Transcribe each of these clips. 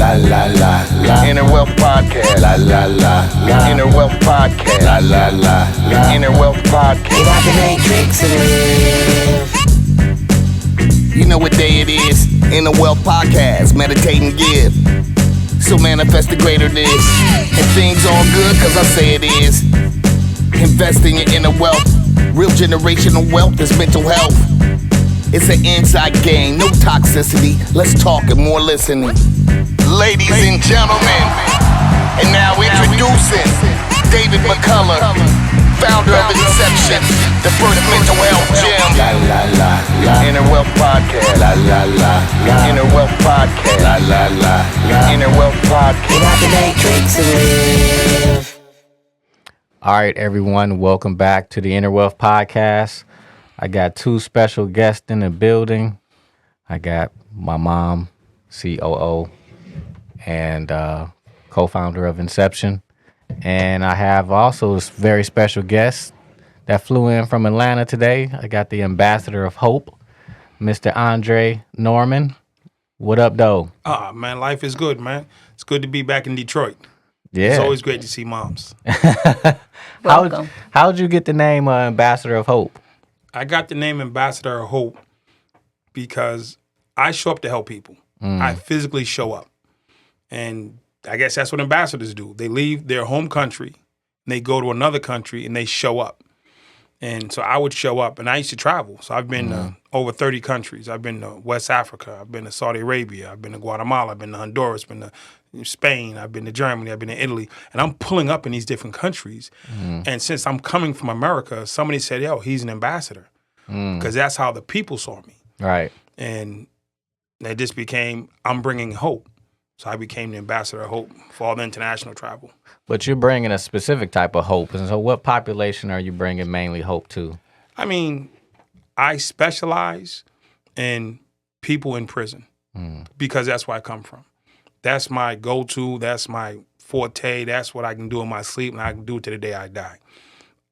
La la la la. Inner Wealth Podcast. La la la la. Inner Wealth Podcast. La la la la. Inner Wealth Podcast. Get out the matrix and live. You know what day it is? Inner Wealth Podcast. Meditate and give. So manifest the greater this. And things all good cause I say it is. Invest in your inner wealth. Real generational wealth is mental health. It's an inside game, no toxicity. Let's talk and more listening. Ladies and gentlemen, and now introducing David McCullar, founder of Inception, the first mental health gym. La la la la. Inner Wealth Podcast. La la la la. Inner Wealth Podcast. La la la la. Inner Wealth Podcast. Get out the matrix and live. All right, everyone, welcome back to the Inner Wealth Podcast. I got two special guests in the building. I got my mom, COO, and co-founder of Inception. And I have also a very special guest that flew in from Atlanta today. I got the ambassador of hope, Mr. Andre Norman. What up, though? Man, life is good, man. It's good to be back in Detroit. Yeah. It's always great to see moms. Welcome. How'd you get the name Ambassador of Hope? I got the name Ambassador of Hope because I show up to help people. I physically show up. And I guess that's what ambassadors do. They leave their home country and they go to another country and they show up. And so I would show up, and I used to travel. So I've been to over 30 countries. I've been to West Africa. I've been to Saudi Arabia. I've been to Guatemala. I've been to Honduras. I've been to Spain. I've been to Germany. I've been to Italy. And I'm pulling up in these different countries. And since I'm coming from America, somebody said, yo, he's an ambassador. Because that's how the people saw me. Right. And it just became, I'm bringing hope. So I became the ambassador of hope for all the international travel. But you're bringing a specific type of hope. And so what population are you bringing mainly hope to? I mean, I specialize in people in prison because that's where I come from. That's my go-to. That's my forte. That's what I can do in my sleep, and I can do it to the day I die.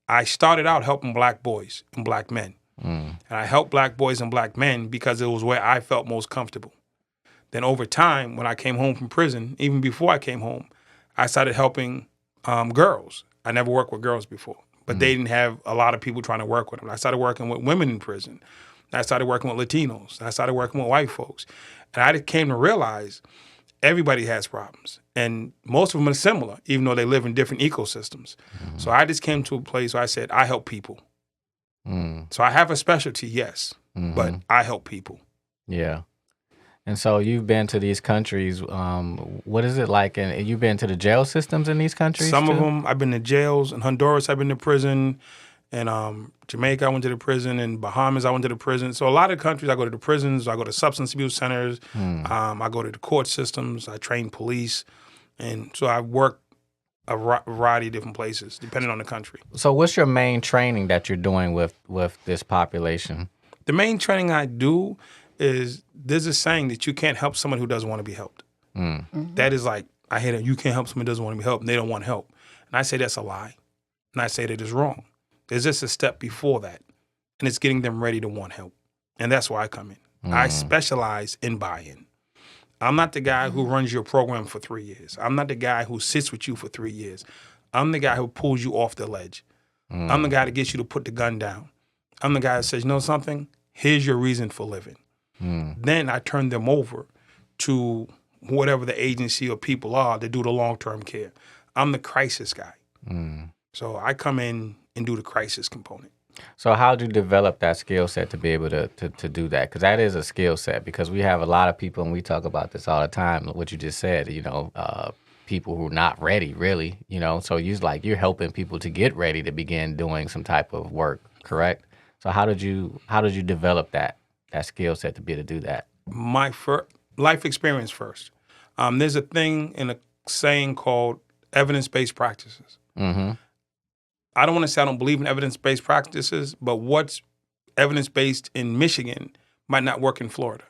I started out helping black boys and black men. And I helped black boys and black men because it was where I felt most comfortable. Then over time, when I came home from prison, even before I came home, I started helping girls. I never worked with girls before, but they didn't have a lot of people trying to work with them. I started working with women in prison. I started working with Latinos. I started working with white folks. And I came to realize everybody has problems. And most of them are similar, even though they live in different ecosystems. So I just came to a place where I said, I help people. So I have a specialty, yes, but I help people. Yeah. And so you've been to these countries. What is it like? And you've been to the jail systems in these countries? Some of them, I've been to jails. In Honduras, I've been to prison. In Jamaica, I went to the prison. In Bahamas, I went to the prison. So a lot of countries, I go to the prisons. I go to substance abuse centers. I go to the court systems. I train police. And so I work a variety of different places, depending on the country. So what's your main training that you're doing with this population? The main training I do is there's a saying that you can't help someone who doesn't want to be helped. That is like, I hear that you can't help someone who doesn't want to be helped and they don't want help. And I say that's a lie. And I say that it's wrong. There's just a step before that. And it's getting them ready to want help. And that's where I come in. I specialize in buy-in. I'm not the guy who runs your program for 3 years. I'm not the guy who sits with you for 3 years. I'm the guy who pulls you off the ledge. I'm the guy that gets you to put the gun down. I'm the guy that says, you know something? Here's your reason for living. Then I turn them over to whatever the agency or people are that do the long-term care. I'm the crisis guy. So I come in and do the crisis component. So how do you develop that skill set to be able to do that? Because that is a skill set, because we have a lot of people, and we talk about this all the time, what you just said, people who are not ready, really, So you're helping people to get ready to begin doing some type of work, correct? So how did you develop that skill set to be able to do that? My life experience first. There's a thing in a saying called evidence-based practices. I don't want to say I don't believe in evidence-based practices, but what's evidence-based in Michigan might not work in Florida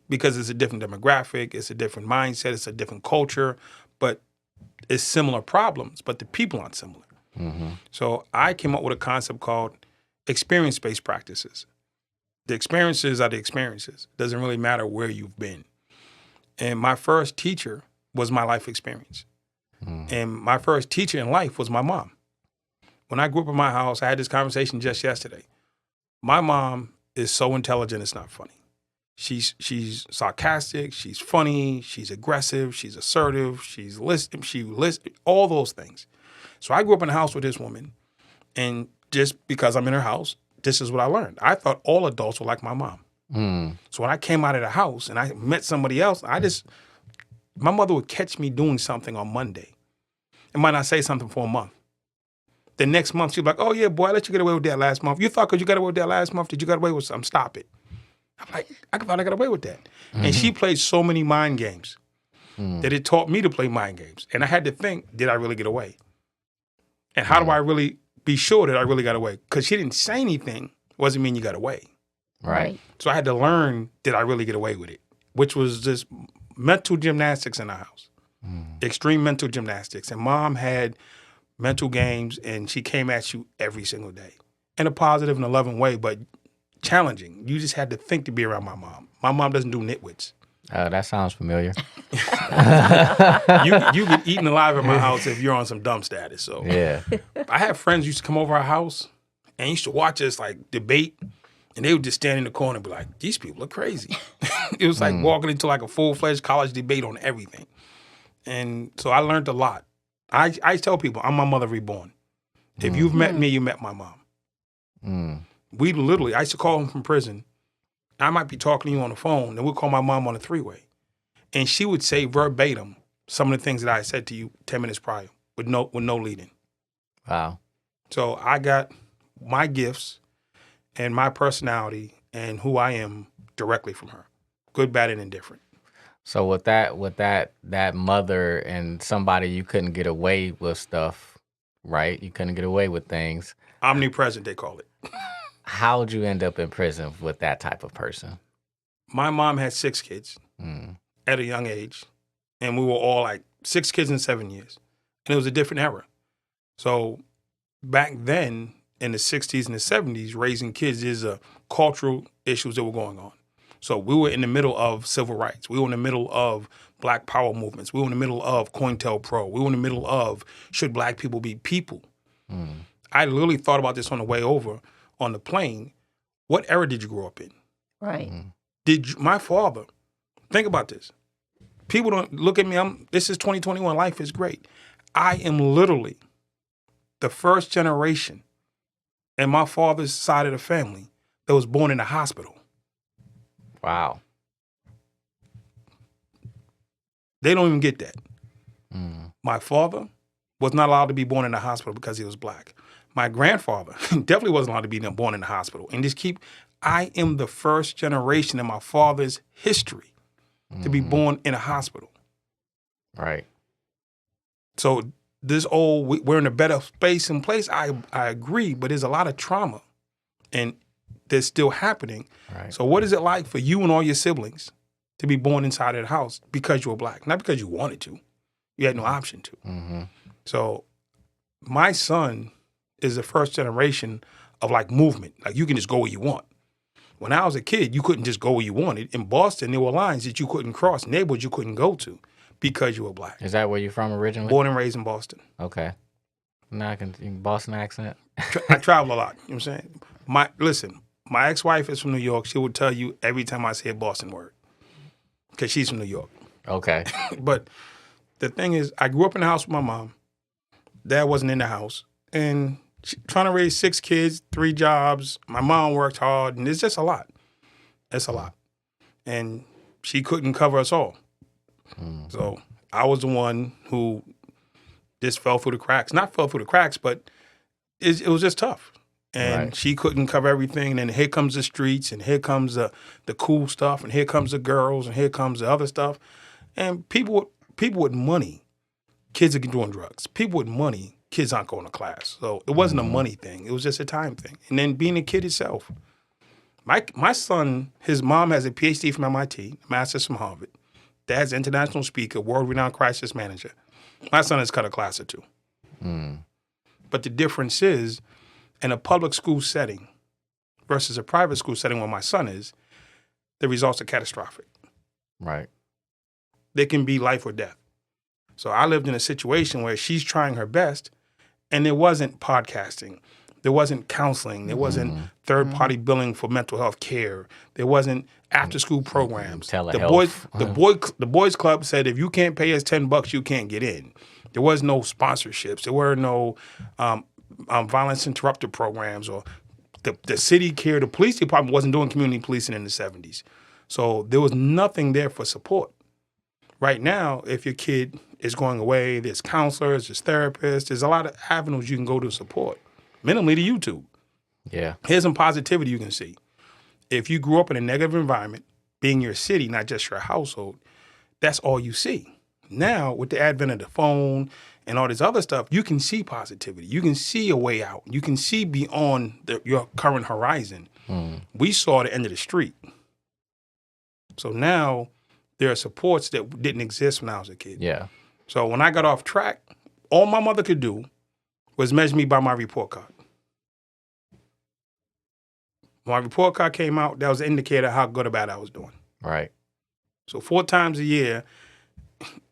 because it's a different demographic, it's a different mindset, it's a different culture, but it's similar problems, but the people aren't similar. So I came up with a concept called experience-based practices. The experiences are the experiences. It doesn't really matter where you've been. And my first teacher was my life experience. And my first teacher in life was my mom. When I grew up in my house, I had this conversation just yesterday. My mom is so intelligent, it's not funny. She's sarcastic, she's funny, she's aggressive, she's assertive, she lists all those things. So I grew up in a house with this woman, and just because I'm in her house, this is what I learned. I thought all adults were like my mom. So when I came out of the house and I met somebody else, my mother would catch me doing something on Monday. It might not say something for a month. The next month, she'd be like, oh, yeah, boy, I let you get away with that last month. You thought because you got away with that last month that you got away with something. Stop it. I'm like, I thought I got away with that. And she played so many mind games that it taught me to play mind games. And I had to think, did I really get away? And how do I really be sure that I really got away? Because she didn't say anything doesn't mean you got away. Right. So I had to learn, did I really get away with it? Which was just mental gymnastics in the house. Extreme mental gymnastics. And mom had mental games, and she came at you every single day in a positive and a loving way, but challenging. You just had to think to be around my mom. My mom doesn't do nitwits. That sounds familiar. You get eaten alive in my house if you're on some dumb status. So Yeah. I have friends who used to come over our house and used to watch us like debate, and they would just stand in the corner and be like, these people are crazy. It was like walking into like a full-fledged college debate on everything. And so I learned a lot. I tell people, I'm my mother reborn. If you've met me, you met my mom. We literally, I used to call him from prison. I might be talking to you on the phone, and we'll call my mom on a three-way. And she would say verbatim some of the things that I said to you 10 minutes prior with no leading. Wow. So I got my gifts and my personality and who I am directly from her. Good, bad, and indifferent. So with that mother and somebody you couldn't get away with stuff, right? You couldn't get away with things. Omnipresent, they call it. How'd you end up in prison with that type of person? My mom had 6 kids at a young age, and we were all like 6 kids in 7 years. And it was a different era. So back then, in the 60s and the 70s, raising kids is cultural issues that were going on. So we were in the middle of civil rights. We were in the middle of Black Power movements. We were in the middle of COINTELPRO. We were in the middle of should Black people be people? I literally thought about this on the way over on the plane. What era did you grow up in? Right. My father, think about this. People don't look at me. This is 2021. Life is great. I am literally the first generation in my father's side of the family that was born in a hospital. Wow. They don't even get that. My father was not allowed to be born in a hospital because he was Black. My grandfather definitely wasn't allowed to be born in a hospital. And I am the first generation in my father's history to be born in a hospital. Right. So we're in a better space and place. I agree, but there's a lot of trauma, and that's still happening. Right. So what is it like for you and all your siblings to be born inside of the house because you were Black? Not because you wanted to. You had no option to. So my son is the first generation of like movement. Like you can just go where you want. When I was a kid, you couldn't just go where you wanted. In Boston, there were lines that you couldn't cross, neighborhoods you couldn't go to because you were Black. Is that where you're from originally? Born and raised in Boston. Okay. Now I can Boston accent. I travel a lot. You know what I'm saying? My ex-wife is from New York. She would tell you every time I say a Boston word because she's from New York. Okay. But the thing is, I grew up in the house with my mom. Dad wasn't in the house. And trying to raise 6 kids, 3 jobs. My mom worked hard, and it's just a lot. It's a lot. And she couldn't cover us all. So I was the one who just fell through the cracks. Not fell through the cracks, but it was just tough. And she couldn't cover everything. And then here comes the streets, and here comes the cool stuff, and here comes the girls, and here comes the other stuff. And people with money, kids are doing drugs. People with money, kids aren't going to class. So it wasn't a money thing. It was just a time thing. And then being a kid itself. My son, his mom has a PhD from MIT, a master's from Harvard. Dad's an international speaker, world-renowned crisis manager. My son has cut a class or 2. But the difference is, in a public school setting versus a private school setting where my son is, the results are catastrophic. Right. They can be life or death. So I lived in a situation where she's trying her best, and there wasn't podcasting. There wasn't counseling. There wasn't third-party billing for mental health care. There wasn't after-school programs. Telehealth. The boys club said if you can't pay us $10, you can't get in. There was no sponsorships. There were no violence interrupter programs, or the city care. The police department wasn't doing community policing in the 70s. So there was nothing there for support. Right now, if your kid is going away, there's counselors, there's therapists, there's a lot of avenues you can go to support. Minimally to YouTube. Yeah. Here's some positivity you can see. If you grew up in a negative environment, being your city, not just your household, that's all you see. Now, with the advent of the phone and all this other stuff, you can see positivity. You can see a way out. You can see beyond your current horizon. We saw the end of the street. So now there are supports that didn't exist when I was a kid. Yeah. So when I got off track, all my mother could do was measure me by my report card. When my report card came out, that was an indicator of how good or bad I was doing. Right. So 4 times a year,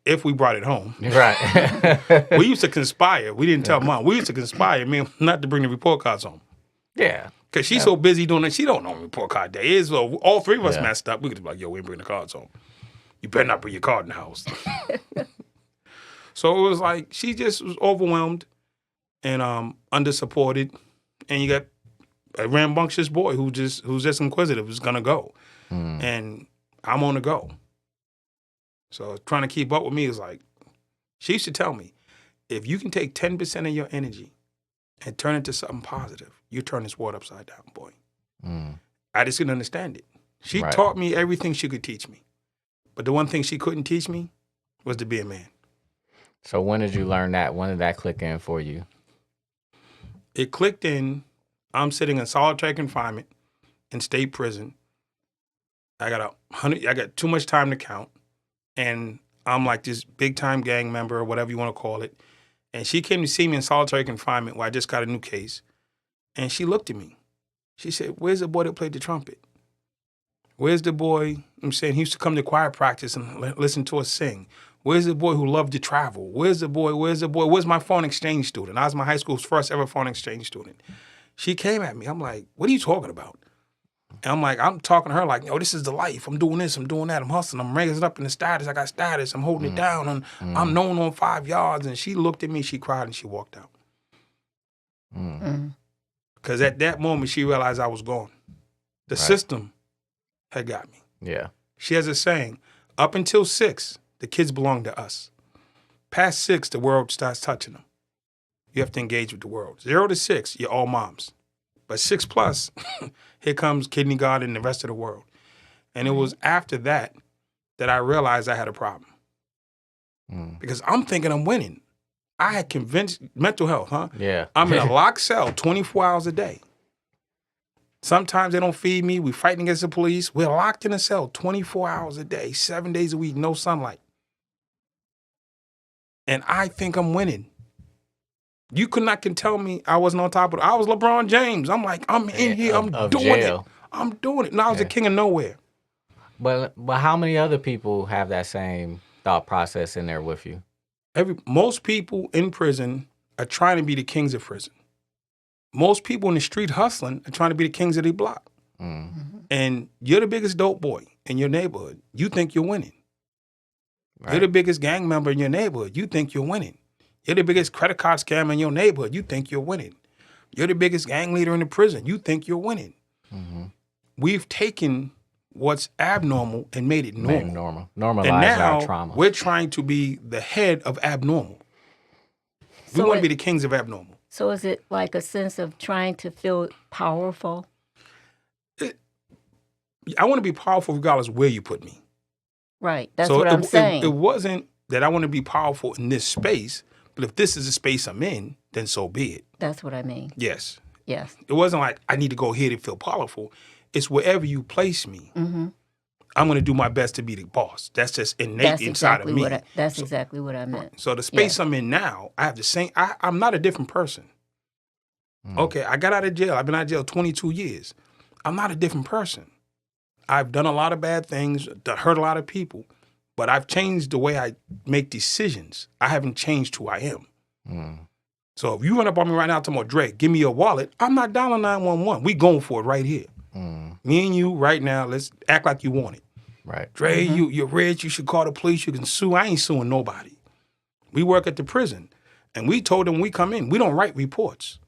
if we brought it home. Right. We used to conspire. We didn't tell Mom. We used to conspire, man, not to bring the report cards home. Yeah. Because she's so busy doing it, she don't know what report card day is. So all 3 of us messed up. We could be like, yo, we ain't bringing the cards home. You better not bring your card in the house. So it was like, she just was overwhelmed and undersupported. And you got a rambunctious boy who's just inquisitive, who's gonna go. And I'm on the go. So trying to keep up with me is like, she used to tell me, if you can take 10% of your energy and turn it to something positive, you turn this world upside down, boy. I just didn't understand it. She taught me everything she could teach me. But the one thing she couldn't teach me was to be a man. So when did you learn that? When did that click in for you? It clicked in, I'm sitting in solitary confinement in state prison. I got too much time to count. And I'm like this big time gang member or whatever you want to call it. And she came to see me in solitary confinement where I just got a new case. And she looked at me. She said, where's the boy that played the trumpet? Where's the boy, I'm saying, he used to come to choir practice and listen to us sing. Where's the boy who loved to travel? Where's the boy? Where's my foreign exchange student? I was my high school's first ever foreign exchange student. She came at me. I'm like, what are you talking about? And I'm like, I'm talking to her like, yo, this is the life. I'm doing this, I'm doing that, I'm hustling, I'm raising up in the status. I got status, I'm holding it down, and I'm known on 5 yards. And she looked at me, she cried, and she walked out. Because at that moment, she realized I was gone. The system had got me. Yeah. She has a saying, up until 6, the kids belong to us. Past 6, the world starts touching them. You have to engage with the world. 0 to 6, you're all moms. But 6+, here comes kindergarten and the rest of the world. And it was after that I realized I had a problem. Because I'm thinking I'm winning. I had convinced mental health, huh? Yeah. I'm in a locked cell 24 hours a day. Sometimes they don't feed me. We're fighting against the police. We're locked in a cell 24 hours a day, 7 days a week, no sunlight. And I think I'm winning. You could not tell me I wasn't on top of it. I was LeBron James. I'm like, I'm in here. I'm doing it. I'm doing it. Now I was the king of nowhere. But how many other people have that same thought process in there with you? Most people in prison are trying to be the kings of prison. Most people in the street hustling are trying to be the kings of their block. And you're the biggest dope boy in your neighborhood. You think you're winning. Right. You're the biggest gang member in your neighborhood. You think you're winning. You're the biggest credit card scammer in your neighborhood. You think you're winning. You're the biggest gang leader in the prison. You think you're winning. We've taken what's abnormal and made it normal. Normalize and now our trauma. We're trying to be the head of abnormal. We want to be the kings of abnormal. So is it like a sense of trying to feel powerful? I want to be powerful regardless of where you put me. Right. That's what I'm saying. It wasn't that I want to be powerful in this space, but if this is the space I'm in, then so be it. That's what I mean. Yes. Yes. It wasn't like I need to go here to feel powerful. It's wherever you place me. I'm going to do my best to be the boss. That's just innate inside of me. That's exactly what I meant. So the space I'm in now, I have the same. I'm not a different person. Okay, I got out of jail. I've been out of jail 22 years. I'm not a different person. I've done a lot of bad things, hurt a lot of people, But I've changed the way I make decisions. I haven't changed who I am. So if you run up on me right now talking about Drake, give me your wallet, I'm not dialing 911. We going for it right here. Me and you right now, let's act like you want it. Right. Dre, you're rich, you should call the police, you can sue. I ain't suing nobody. We work at the prison. And we told them when we come in, we don't write reports.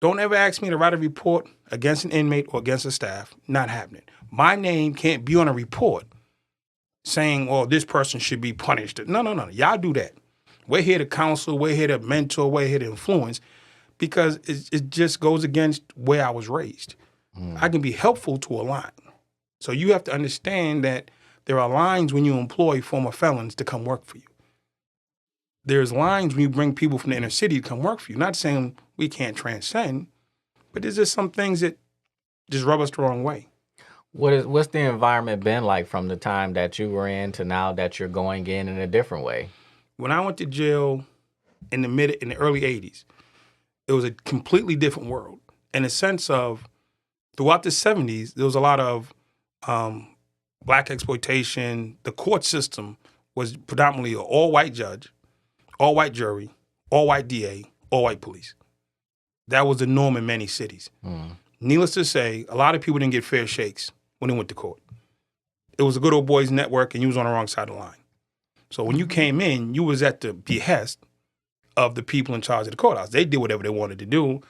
Don't ever ask me to write a report against an inmate or against a staff. Not happening. My name can't be on a report saying, oh, this person should be punished. No. Y'all do that. We're here to counsel. We're here to mentor. We're here to influence because it just goes against where I was raised. I can be helpful to a line. So you have to understand that there are lines when you employ former felons to come work for you. There's lines when you bring people from the inner city to come work for you. Not saying we can't transcend, but there's just some things that just rub us the wrong way. What's the environment been like from the time that you were in to now that you're going in a different way? When I went to jail in the early 80s, it was a completely different world in the sense of throughout the 70s, there was a lot of black exploitation. The court system was predominantly an all-white judge, all-white jury, all-white DA, all-white police. That was the norm in many cities. Needless to say, a lot of people didn't get fair shakes when they went to court. It was a good old boys network, and you was on the wrong side of the line. So when you came in, you was at the behest of the people in charge of the courthouse. They did whatever they wanted to do.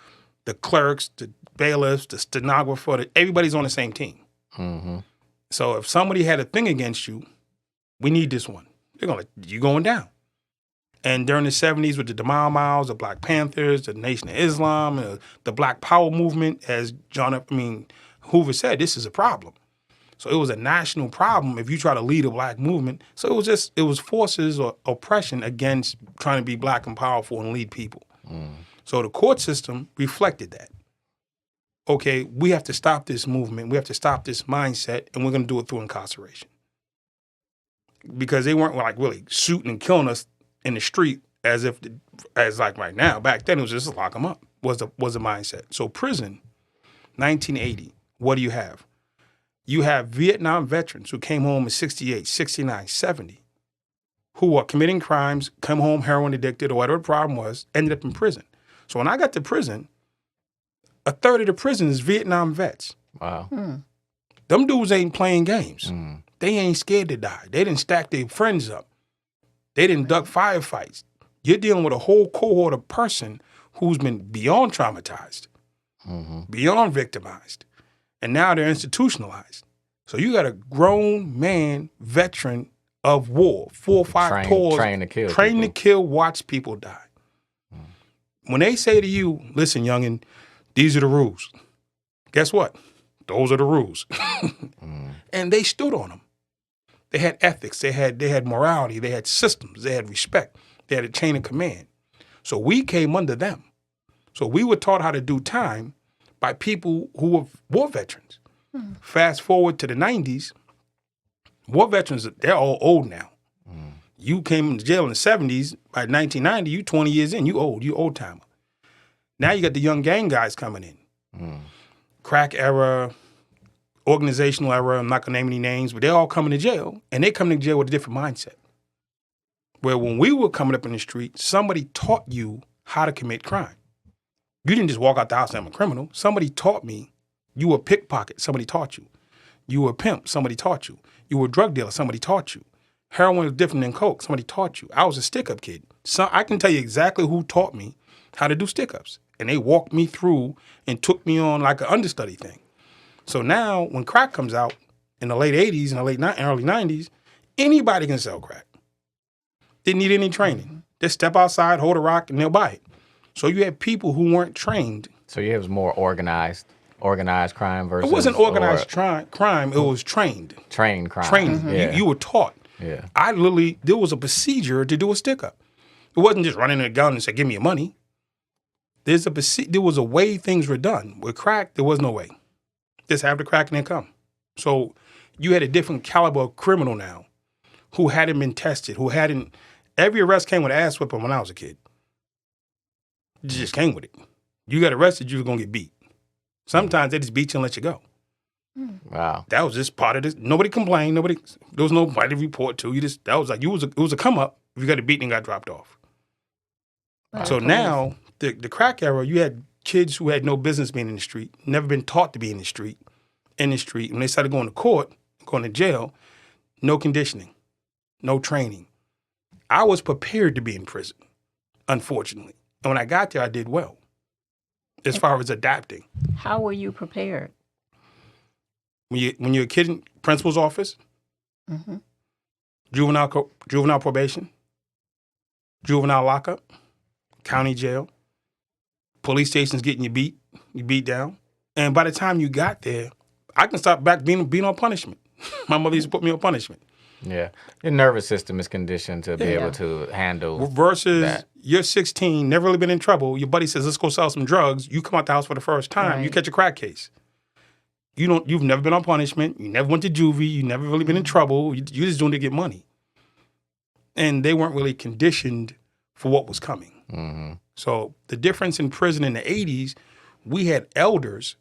The clerks, the bailiffs, the stenographer, everybody's on the same team. So if somebody had a thing against you, we need this one. They're going to, you going down. And during the 70s with the Mau Mau's, the Black Panthers, the Nation of Islam, the Black Power movement, as Hoover said, this is a problem. So it was a national problem if you try to lead a black movement. So it was forces or oppression against trying to be black and powerful and lead people. So the court system reflected that. Okay, we have to stop this movement. We have to stop this mindset, and we're going to do it through incarceration. Because they weren't like really shooting and killing us in the street as like right now. Back then, it was just lock them up was the mindset. So prison, 1980, what do you have? You have Vietnam veterans who came home in 68, 69, 70, who are committing crimes, come home heroin addicted or whatever the problem was, ended up in prison. So when I got to prison, a third of the prison is Vietnam vets. Wow. Them dudes ain't playing games. They ain't scared to die. They didn't stack their friends up. They didn't duck firefights. You're dealing with a whole cohort of person who's been beyond traumatized, beyond victimized, and now they're institutionalized. So you got a grown man, veteran of war, 4 or 5 tours, trained to kill, to kill, watch people die. When they say to you, listen, youngin', these are the rules. Guess what? Those are the rules. And they stood on them. They had ethics. They had morality. They had systems. They had respect. They had a chain of command. So we came under them. So we were taught how to do time by people who were war veterans. Fast forward to the 90s, war veterans, they're all old now. You came into jail in the 70s. By 1990, you 20 years in. You old timer. Now you got the young gang guys coming in. Crack era, organizational era, I'm not going to name any names, but they're all coming to jail, and they come to jail with a different mindset. Where when we were coming up in the street, somebody taught you how to commit crime. You didn't just walk out the house and I'm a criminal. Somebody taught me. You were a pickpocket. Somebody taught you. You were a pimp. Somebody taught you. You were a drug dealer. Somebody taught you. Heroin was different than coke. Somebody taught you. I was a stick-up kid. So I can tell you exactly who taught me how to do stick-ups. And they walked me through and took me on like an understudy thing. So now when crack comes out in the late 80s and early 90s, anybody can sell crack. Didn't need any training. Just step outside, hold a rock, and they'll buy it. So you had people who weren't trained. So you have more organized crime versus... It wasn't organized crime, it was trained. Trained crime. Trained. Yeah. You were taught. Yeah. There was a procedure to do a stick-up. It wasn't just running a gun and say, give me your money. There was a way things were done. With crack, there was no way. Just have the crack and then come. So you had a different caliber of criminal now who hadn't been tested, every arrest came with an ass whipping when I was a kid. You just came with it. You got arrested, you were going to get beat. Sometimes they just beat you and let you go. Wow. That was just part of this. Nobody complained. There was nobody to report to. It was a come up. If you got a beat and got dropped off. Well, So police. now, the crack era, you had kids who had no business being in the street, never been taught to be in the street. When they started going to court, going to jail, no conditioning, no training. I was prepared to be in prison, unfortunately. And when I got there, I did well as far as adapting. How were you prepared? When you're a kid in principal's office, juvenile probation, juvenile lockup, county jail, police stations getting you beat down. And by the time you got there, I can start back being on punishment. My mother used to put me on punishment. Yeah. Your nervous system is conditioned to be able to handle Versus that. you're 16, never really been in trouble. Your buddy says, let's go sell some drugs. You come out the house for the first time. You catch a crack case. You've never been on punishment. You never went to juvie. You never really been in trouble. You're just doing it to get money. And they weren't really conditioned for what was coming. Mm-hmm. So the difference in prison in the 80s, we had elders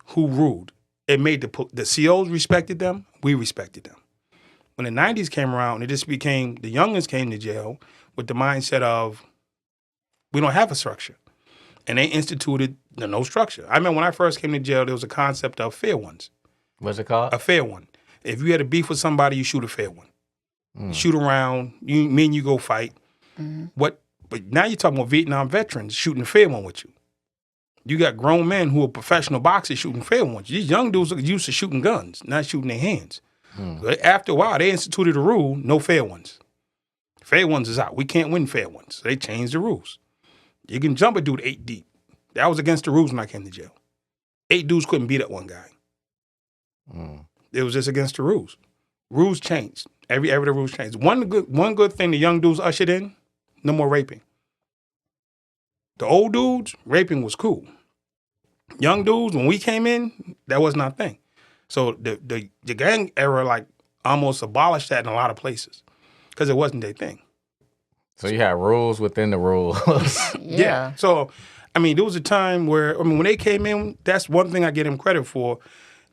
who ruled. It made the COs respected them. We respected them. When the 90s came around, it just became, the youngins came to jail with the mindset of, we don't have a structure. And they instituted no structure. I remember when I first came to jail, there was a concept of fair ones. What's it called? A fair one. If you had a beef with somebody, you shoot a fair one. You shoot around, me and you go fight. But now you're talking about Vietnam veterans shooting a fair one with you. You got grown men who are professional boxers shooting fair ones. These young dudes are used to shooting guns, not shooting their hands. But after a while, they instituted a rule, no fair ones. Fair ones is out. We can't win fair ones. So they changed the rules. You can jump a dude 8 deep. That was against the rules when I came to jail. 8 dudes couldn't beat up one guy. It was just against the rules. Rules changed. Every the rules changed. One good thing the young dudes ushered in, no more raping. The old dudes, raping was cool. Young dudes, when we came in, that wasn't our thing. So the gang era like almost abolished that in a lot of places because it wasn't their thing. So you had rules within the rules. Yeah. So, I mean, there was a time where, when they came in, that's one thing I give them credit for.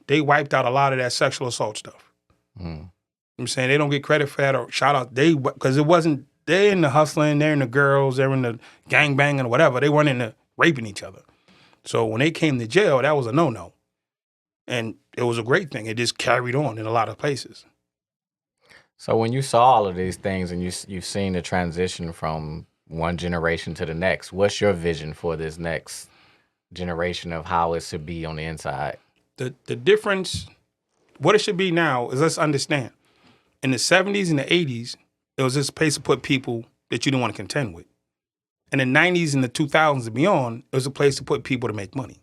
They wiped out a lot of that sexual assault stuff. I'm saying they don't get credit for that or shout out. Because it wasn't, they're in the hustling, they're in the girls, they're in the gang banging or whatever. They weren't in the raping each other. So when they came to jail, that was a no-no. And it was a great thing. It just carried on in a lot of places. So when you saw all of these things and you've seen the transition from one generation to the next, what's your vision for this next generation of how it should be on the inside? The difference, what it should be now is, let's understand. In the 70s and the 80s, it was this place to put people that you didn't want to contend with. In the 90s and the 2000s and beyond, it was a place to put people to make money.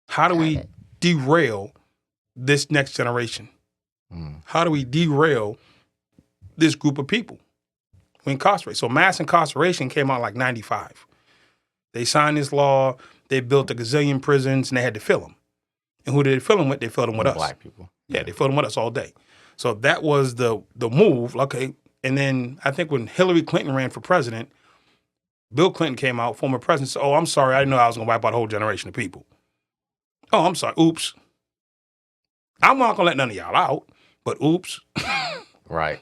How do we derail this next generation? How do we derail this group of people? We incarcerate. So mass incarceration came out like 95. They signed this law, they built a gazillion prisons, and they had to fill them. And who did they fill them with? They filled them with us. Black people. Yeah, they filled them with us all day. So that was the move. Okay, and then I think when Hillary Clinton ran for president, Bill Clinton came out, former president, said, oh, I'm sorry, I didn't know I was going to wipe out a whole generation of people. Oh, I'm sorry, oops. I'm not going to let none of y'all out, but oops. Right.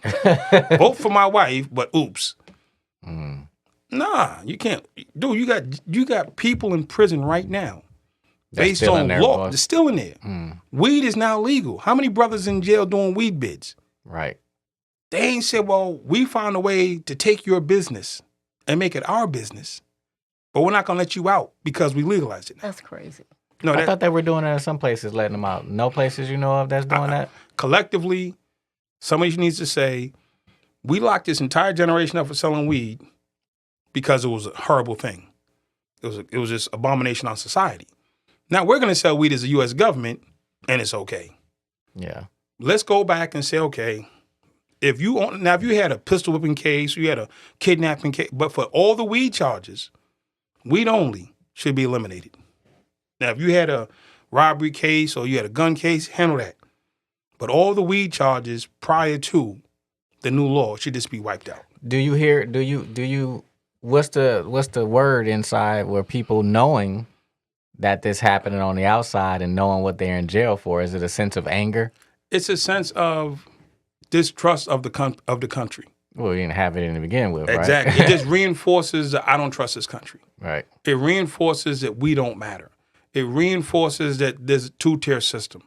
Vote for my wife, but oops. Nah, you can't. Dude, you got people in prison right now. That's based still in on there, law. boss. They're still in there. Weed is now legal. How many brothers in jail doing weed bids? Right. They ain't said, well, we found a way to take your business and make it our business, but we're not going to let you out because we legalized it now. That's crazy. No, I thought they were doing that in some places, letting them out. No places you know of that's doing that? Collectively, somebody needs to say, we locked this entire generation up for selling weed because it was a horrible thing. It was just abomination on society. Now we're going to sell weed as a U.S. government, and it's okay. Yeah. Let's go back and say, okay, if you had a pistol whipping case, you had a kidnapping case, but for all the weed charges, weed only should be eliminated. Now, if you had a robbery case or you had a gun case, handle that. But all the weed charges prior to the new law should just be wiped out. What's the word inside where people knowing that this happening on the outside and knowing what they're in jail for? Is it a sense of anger? It's a sense of distrust of the country. Well, you didn't have it in the begin with, right? Exactly. It just reinforces that I don't trust this country. Right. It reinforces that we don't matter. It reinforces that there's a two-tier system.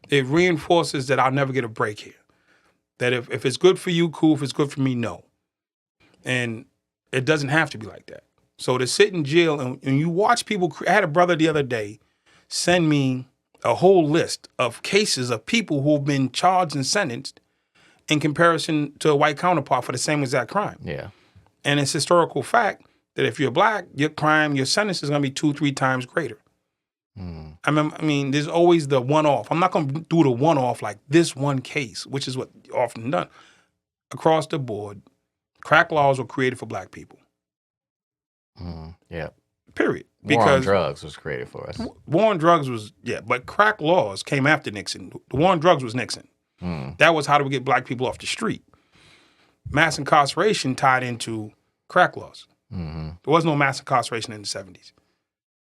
It reinforces that I'll never get a break here. That if it's good for you, cool. If it's good for me, no. And it doesn't have to be like that. So to sit in jail and you watch people, I had a brother the other day send me a whole list of cases of people who have been charged and sentenced in comparison to a white counterpart for the same exact crime. Yeah. And it's historical fact that if you're black, your sentence is going to be 2-3 times greater. I mean, there's always the one-off. I'm not going to do the one-off like this one case, which is what often done. Across the board, crack laws were created for black people. Yeah. Period. War on drugs was created for us. War on drugs was, but crack laws came after Nixon. The war on drugs was Nixon. That was how do we get black people off the street. Mass incarceration tied into crack laws. There was no mass incarceration in the 70s.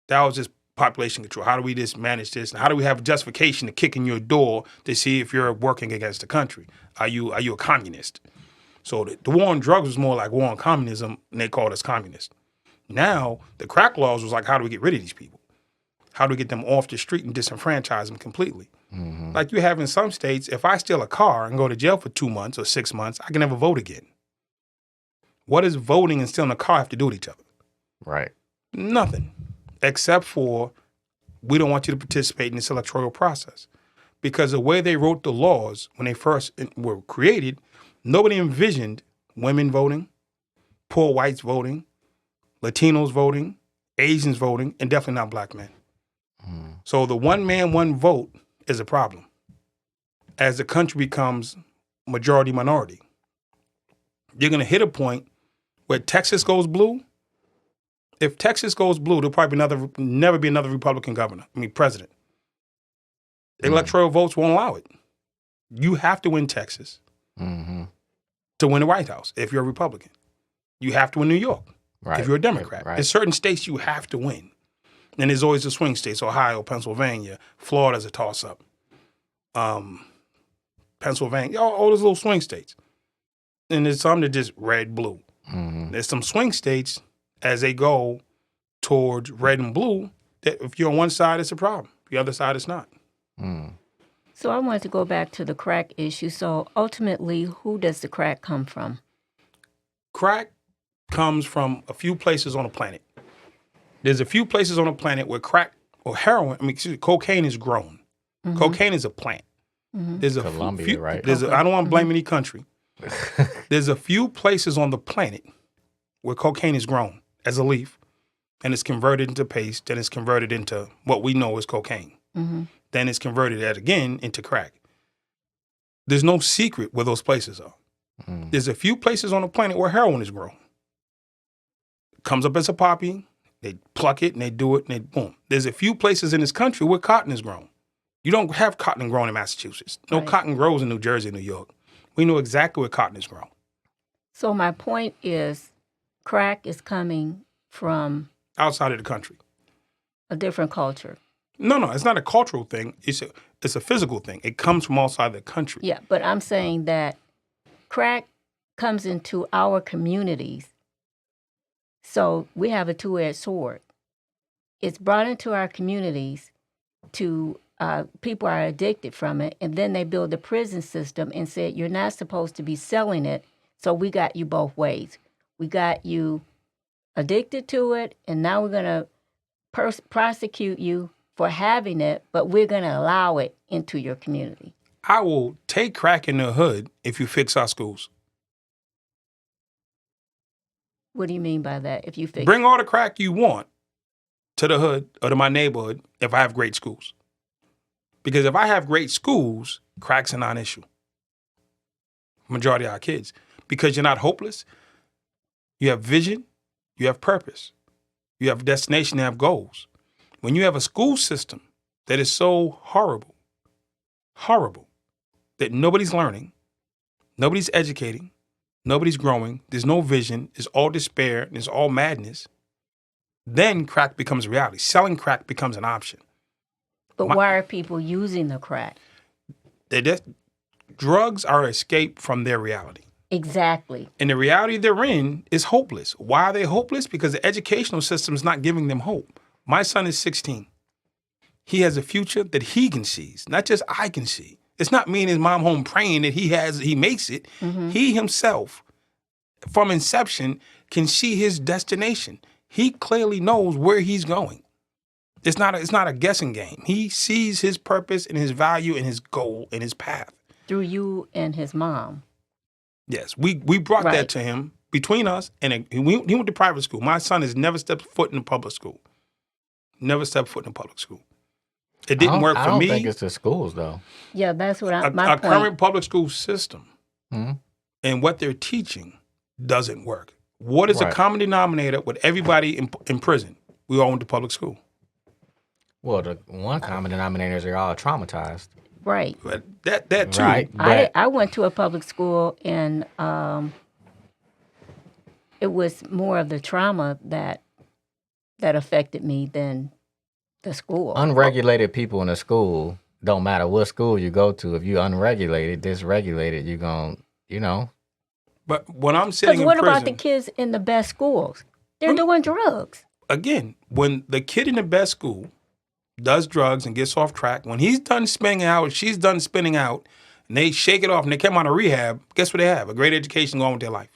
That was just population control. How do we just manage this? And how do we have justification to kick in your door to see if you're working against the country? Are you a communist? So the war on drugs was more like war on communism, and they called us communists. Now, the crack laws was like, how do we get rid of these people? How do we get them off the street and disenfranchise them completely? Like you have in some states, if I steal a car and go to jail for 2 months or 6 months, I can never vote again. What does voting and stealing a car have to do with each other? Right. Nothing, except for we don't want you to participate in this electoral process. Because the way they wrote the laws when they first were created, nobody envisioned women voting, poor whites voting, Latinos voting, Asians voting, and definitely not black men. So the one man, one vote is a problem. As the country becomes majority minority, you're going to hit a point where Texas goes blue. If Texas goes blue, there'll probably never be another Republican president. Electoral votes won't allow it. You have to win Texas to win the White House if you're a Republican. You have to win New York if you're a Democrat. Right. In certain states, you have to win. And there's always the swing states, Ohio, Pennsylvania. Florida's a toss-up. Pennsylvania, all those little swing states. And there's some that just red, blue. There's some swing states as they go towards red and blue that if you're on one side, it's a problem. The other side, it's not. So I wanted to go back to the crack issue. So ultimately, who does the crack come from? Crack comes from a few places on the planet. There's a few places on the planet where crack or cocaine is grown. Cocaine is a plant. There's a Colombia, right? I don't want to blame any country. There's a few places on the planet where cocaine is grown as a leaf, and it's converted into paste, then it's converted into what we know as cocaine. Then it's converted again into crack. There's no secret where those places are. There's a few places on the planet where heroin is grown. It comes up as a poppy, they pluck it and they do it and they boom. There's a few places in this country where cotton is grown. You don't have cotton grown in Massachusetts. No cotton grows in New Jersey, New York. We know exactly where cotton is grown. So my point is, crack is coming from outside of the country. a different culture. No, it's not a cultural thing. It's a physical thing. It comes from outside the country. Yeah, but I'm saying that crack comes into our communities. So we have a two-edged sword. It's brought into our communities to people are addicted from it, and then they build a prison system and said, you're not supposed to be selling it, so we got you both ways. We got you addicted to it, and now we're going to prosecute you for having it, but we're going to allow it into your community. I will take crack in the hood if you fix our schools. What do you mean by that? If you fix Bring all the crack you want to the hood or to my neighborhood if I have great schools. Because if I have great schools, crack's a non-issue. Majority of our kids. Because you're not hopeless. You have vision. You have purpose. You have destination. You have goals. When you have a school system that is so horrible, that nobody's learning, nobody's educating, nobody's growing, there's no vision, it's all despair, and it's all madness, then crack becomes reality. Selling crack becomes an option. But why are people using the crack? Drugs are escape from their reality. Exactly. And the reality they're in is hopeless. Why are they hopeless? Because the educational system is not giving them hope. My son is 16. He has a future that he can see, not just I can see. It's not me and his mom home praying that he makes it. Mm-hmm. He himself, from inception, can see his destination. He clearly knows where he's going. It's not a guessing game. He sees his purpose and his value and his goal and his path. Through you and his mom. Yes, we brought Right. that to him between us, and he went to private school. My son has never stepped foot in a public school. Never stepped foot in a public school. It didn't work for me. I don't think it's the schools, though. Yeah, that's what my Our point. current public school system Hmm? and what they're teaching doesn't work. What is the Right. common denominator with everybody in prison? We all went to public school. Well, the one common denominator is they're all traumatized. Right. But that too. Right. But I went to a public school, and it was more of the trauma that affected me than the school. unregulated people in a school, don't matter what school you go to, if you're unregulated, dysregulated, you're going to, But when I'm sitting Because in what prison, about the kids in the best schools? They're doing drugs. again, when the kid in the best school does drugs and gets off track, when he's done spinning out, she's done spinning out, and they shake it off and they come out of rehab, guess what they have? A great education going with their life.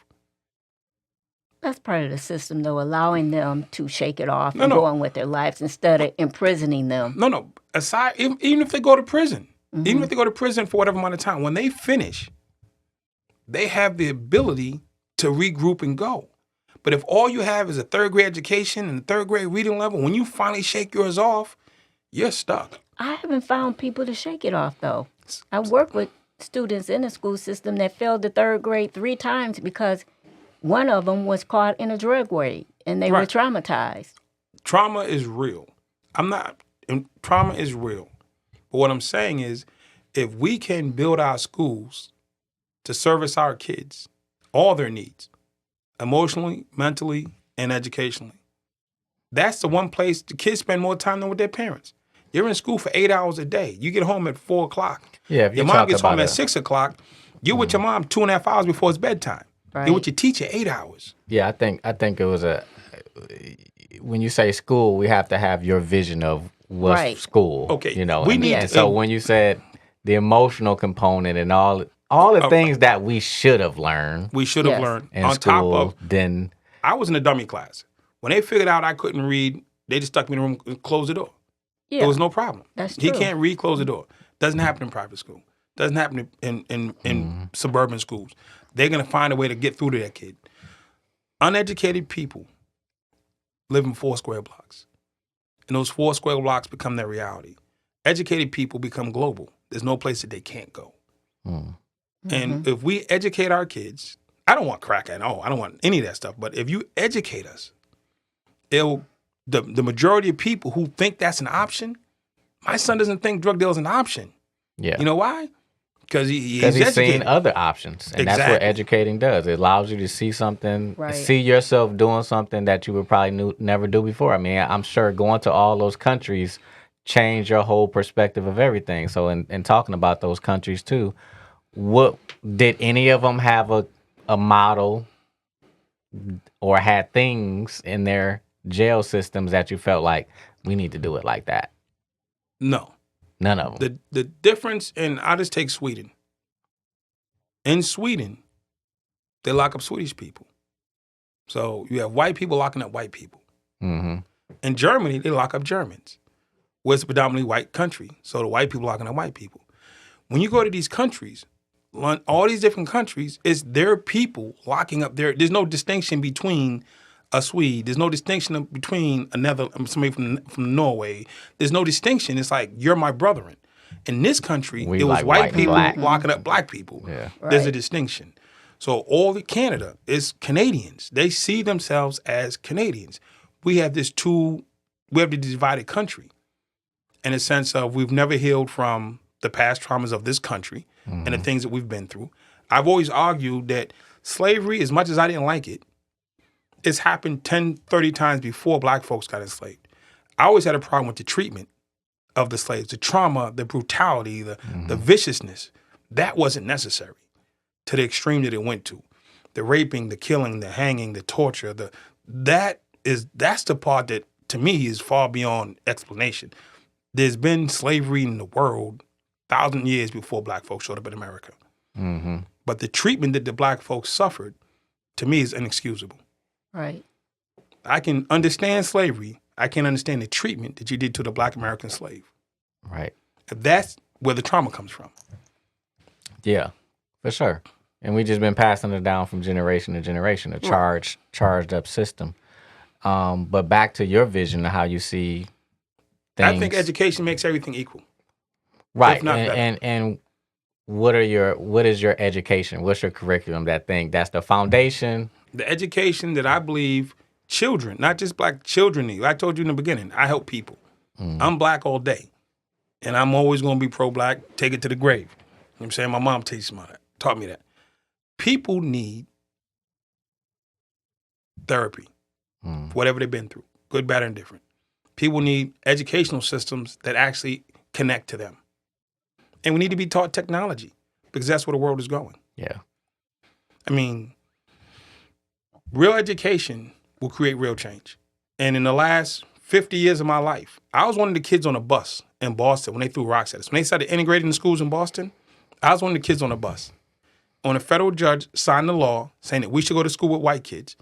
That's part of the system, though, allowing them to shake it off No, and no. go on with their lives instead of imprisoning them. No. Aside, even if they go to prison, Mm-hmm. even if they go to prison for whatever amount of time, when they finish, they have the ability to regroup and go. But if all you have is a third grade education and a third grade reading level, when you finally shake yours off, you're stuck. I haven't found people to shake it off, though. I work with students in the school system that failed the third grade 3 times because one of them was caught in a drug raid and they were Right. traumatized. Trauma is real. Trauma is real. But what I'm saying is, if we can build our schools to service our kids, all their needs, emotionally, mentally, and educationally, that's the one place the kids spend more time than with their parents. You're in school for 8 hours a day. You get home at 4 o'clock. Yeah, if you Your mom talk gets about home it. at 6 o'clock. You're with your mom 2.5 hours before it's bedtime. Right. You're with your teacher 8 hours. Yeah, I think it was when you say school, we have to have your vision of what's Right. school. Okay, and, need and to- so when you said the emotional component and all the things that we should have learned We should have Yes. learned. in On school, top of, then I was in a dummy class. When they figured out I couldn't read, they just stuck me in the room and closed the door. Yeah, There was no problem. that's He true. can't read, close the door. Doesn't happen in private school. Doesn't happen in suburban schools. They're going to find a way to get through to that kid. Uneducated people live in 4 square blocks. And those 4 square blocks become their reality. Educated people become global. There's no place that they can't go. And if we educate our kids, I don't want crack at all. I don't want any of that stuff. But if you educate us, the majority of people who think that's an option, my son doesn't think drug deal is an option. yeah. You know why? Because he's Because he's educated. seen other options. And that's what Exactly. educating does. It allows you to see something, Right. see yourself doing something that you would probably never do before. I mean, I'm sure going to all those countries changed your whole perspective of everything. So in talking about those countries too, what did any of them have a model or had things in their jail systems that you felt like we need to do it like that? No. None of them. The difference I'll just take Sweden. In Sweden, they lock up Swedish people. So you have white people locking up white people. Mm-hmm. In Germany, they lock up Germans. Where it's a predominantly white country. So the white people locking up white people. When you go to these countries, all these different countries, it's their people locking up there's no distinction between a Swede. There's no distinction between somebody from Norway. There's no distinction. It's like, you're my brethren. In this country, We it was like white white and people black. locking up black people. Yeah. There's a Right. distinction. So all of Canada is Canadians. They see themselves as Canadians. We have the divided country in a sense of we've never healed from the past traumas of this country and the things that we've been through. I've always argued that slavery, as much as I didn't like it, It's happened 10, 30 times before black folks got enslaved. I always had a problem with the treatment of the slaves, the trauma, the brutality, the viciousness. That wasn't necessary to the extreme that it went to. The raping, the killing, the hanging, the torture, that's the part that to me is far beyond explanation. There's been slavery in the world 1,000 years before black folks showed up in America. Mm-hmm. But the treatment that the black folks suffered, to me, is inexcusable. Right. I can understand slavery. I can't understand the treatment that you did to the black American slave. Right. That's where the trauma comes from. Yeah, for sure. And we just been passing it down from generation to generation, a charged up system. But back to your vision of how you see things. I think education makes everything equal. Right. If not better. And what is your education? What's your curriculum? That's the foundation. The education that I believe children, not just black children need. I told you in the beginning, I help people. I'm black all day. And I'm always going to be pro-black, take it to the grave. You know what I'm saying? My mom taught me that. People need therapy, whatever they've been through, good, bad, or indifferent. People need educational systems that actually connect to them. And we need to be taught technology because that's where the world is going. Yeah. I mean, real education will create real change. And in the last 50 years of my life, I was one of the kids on a bus in Boston when they threw rocks at us. When they started integrating the schools in Boston, I was one of the kids on the bus. When a federal judge signed the law saying that we should go to school with white kids,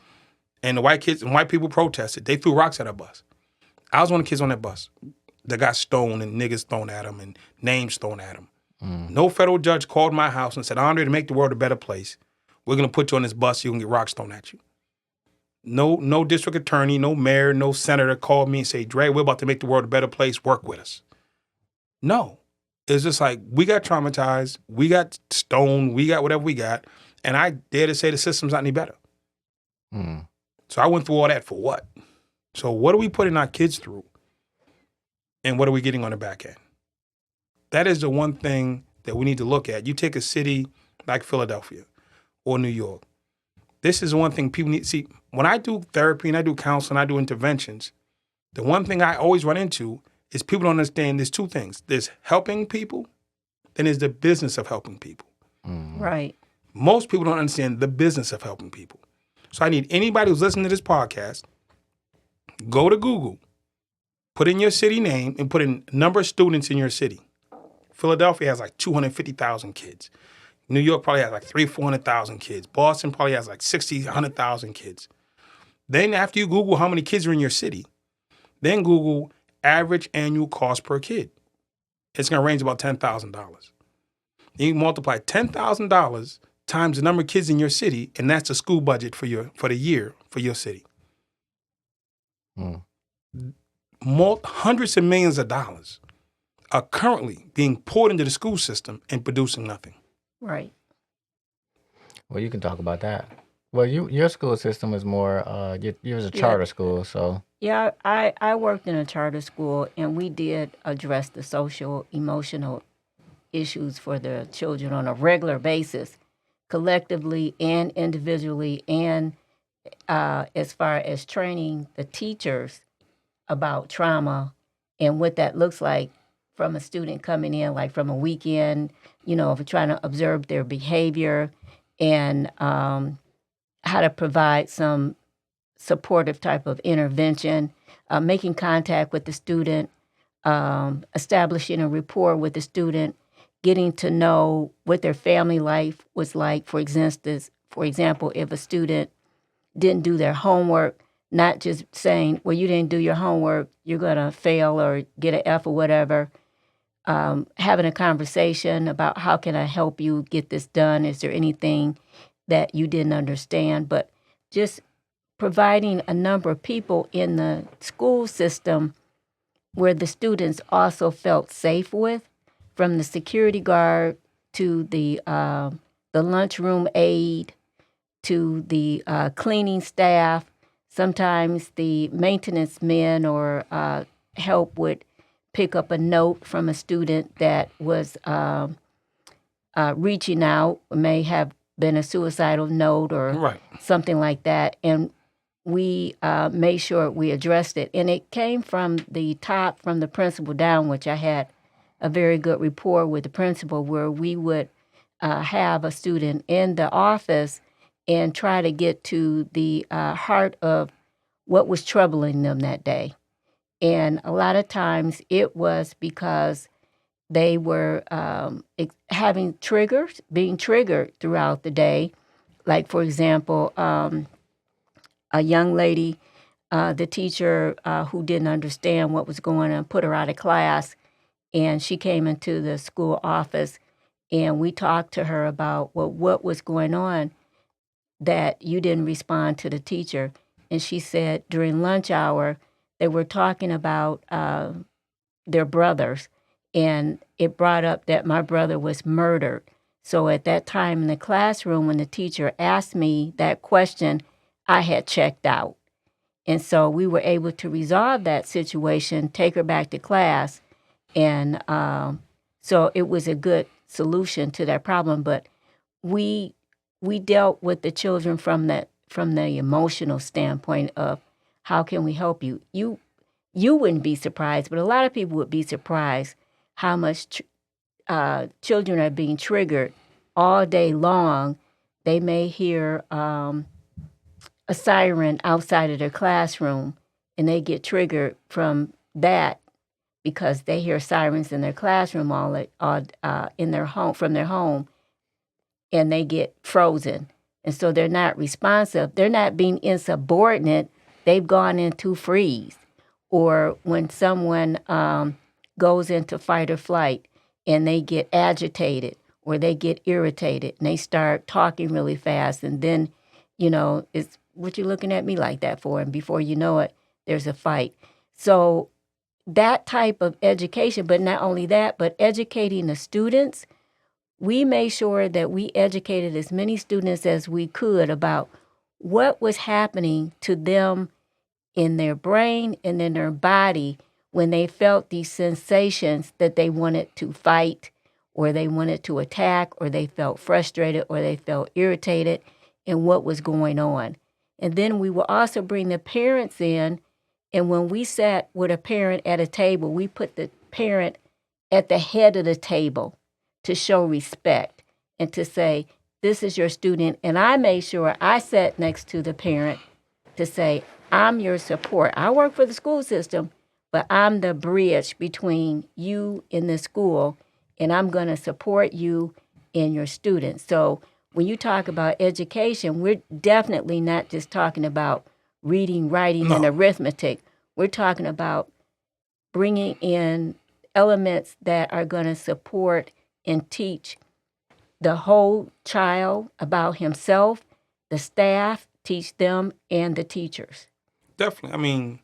and the white kids and white people protested, they threw rocks at our bus. I was one of the kids on that bus that got stoned and niggas thrown at them and names thrown at them. No federal judge called my house and said, Andre, to make the world a better place, we're going to put you on this bus so you can get rocks thrown at you. No district attorney, no mayor, no senator called me and said, Dre, we're about to make the world a better place, work with us. No. It's just like, we got traumatized, we got stoned, we got whatever we got, and I dare to say the system's not any better. So I went through all that for what? So what are we putting our kids through? And what are we getting on the back end? That is the one thing that we need to look at. You take a city like Philadelphia or New York. This is one thing people need to see. When I do therapy and I do counseling, I do interventions, the one thing I always run into is people don't understand there's two things. There's helping people, then there's the business of helping people. Right. Most people don't understand the business of helping people. So I need anybody who's listening to this podcast, go to Google, put in your city name, and put in number of students in your city. Philadelphia has like 250,000 kids. New York probably has like 400,000 kids. Boston probably has like 60, 100,000 kids. Then after you Google how many kids are in your city, then Google average annual cost per kid. It's going to range about $10,000. You multiply $10,000 times the number of kids in your city, and that's the school budget for the year for your city. Hundreds of millions of dollars are currently being poured into the school system and producing nothing. Right. Well, you can talk about that. Well, your school system is more, yours a charter school, so. Yeah, I worked in a charter school, and we did address the social, emotional issues for the children on a regular basis, collectively and individually, and as far as training the teachers about trauma and what that looks like from a student coming in, like from a weekend, of trying to observe their behavior and how to provide some supportive type of intervention, making contact with the student, establishing a rapport with the student, getting to know what their family life was like. For example, if a student didn't do their homework, not just saying, well, you didn't do your homework, you're going to fail or get an F or whatever, having a conversation about how can I help you get this done? Is there anything that you didn't understand? But just providing a number of people in the school system where the students also felt safe with, from the security guard to the lunchroom aide to the cleaning staff. Sometimes the maintenance men or help would pick up a note from a student that was reaching out, may have been a suicidal note or something like that. And we made sure we addressed it. And it came from the top, from the principal down, which I had a very good rapport with the principal, where we would have a student in the office and try to get to the heart of what was troubling them that day. And a lot of times it was because they were having triggers, being triggered throughout the day. Like, for example, a young lady, the teacher who didn't understand what was going on, put her out of class, and she came into the school office, and we talked to her about, well, what was going on that you didn't respond to the teacher. And she said during lunch hour, they were talking about their brothers, and it brought up that my brother was murdered. So at that time in the classroom, when the teacher asked me that question, I had checked out. And so we were able to resolve that situation, take her back to class. And so it was a good solution to that problem. But we dealt with the children from the emotional standpoint of how can we help you. You wouldn't be surprised, but a lot of people would be surprised how much children are being triggered all day long. They may hear a siren outside of their classroom, and they get triggered from that because they hear sirens in their classroom all in their home, from their home, and they get frozen. And so they're not responsive. They're not being insubordinate. They've gone into freeze. Or when someone goes into fight or flight and they get agitated or they get irritated and they start talking really fast, and then, it's what you looking at me like that for? And before you know it, there's a fight. So that type of education, but not only that, but educating the students, we made sure that we educated as many students as we could about what was happening to them in their brain and in their body when they felt these sensations that they wanted to fight, or they wanted to attack, or they felt frustrated, or they felt irritated, and what was going on. And then we will also bring the parents in, and when we sat with a parent at a table, we put the parent at the head of the table to show respect and to say, this is your student. And I made sure I sat next to the parent to say, I'm your support. I work for the school system, but I'm the bridge between you and the school, and I'm going to support you and your students. So when you talk about education, we're definitely not just talking about reading, writing, and arithmetic. We're talking about bringing in elements that are going to support and teach the whole child about himself, the staff, teach them, and the teachers. Definitely. I mean,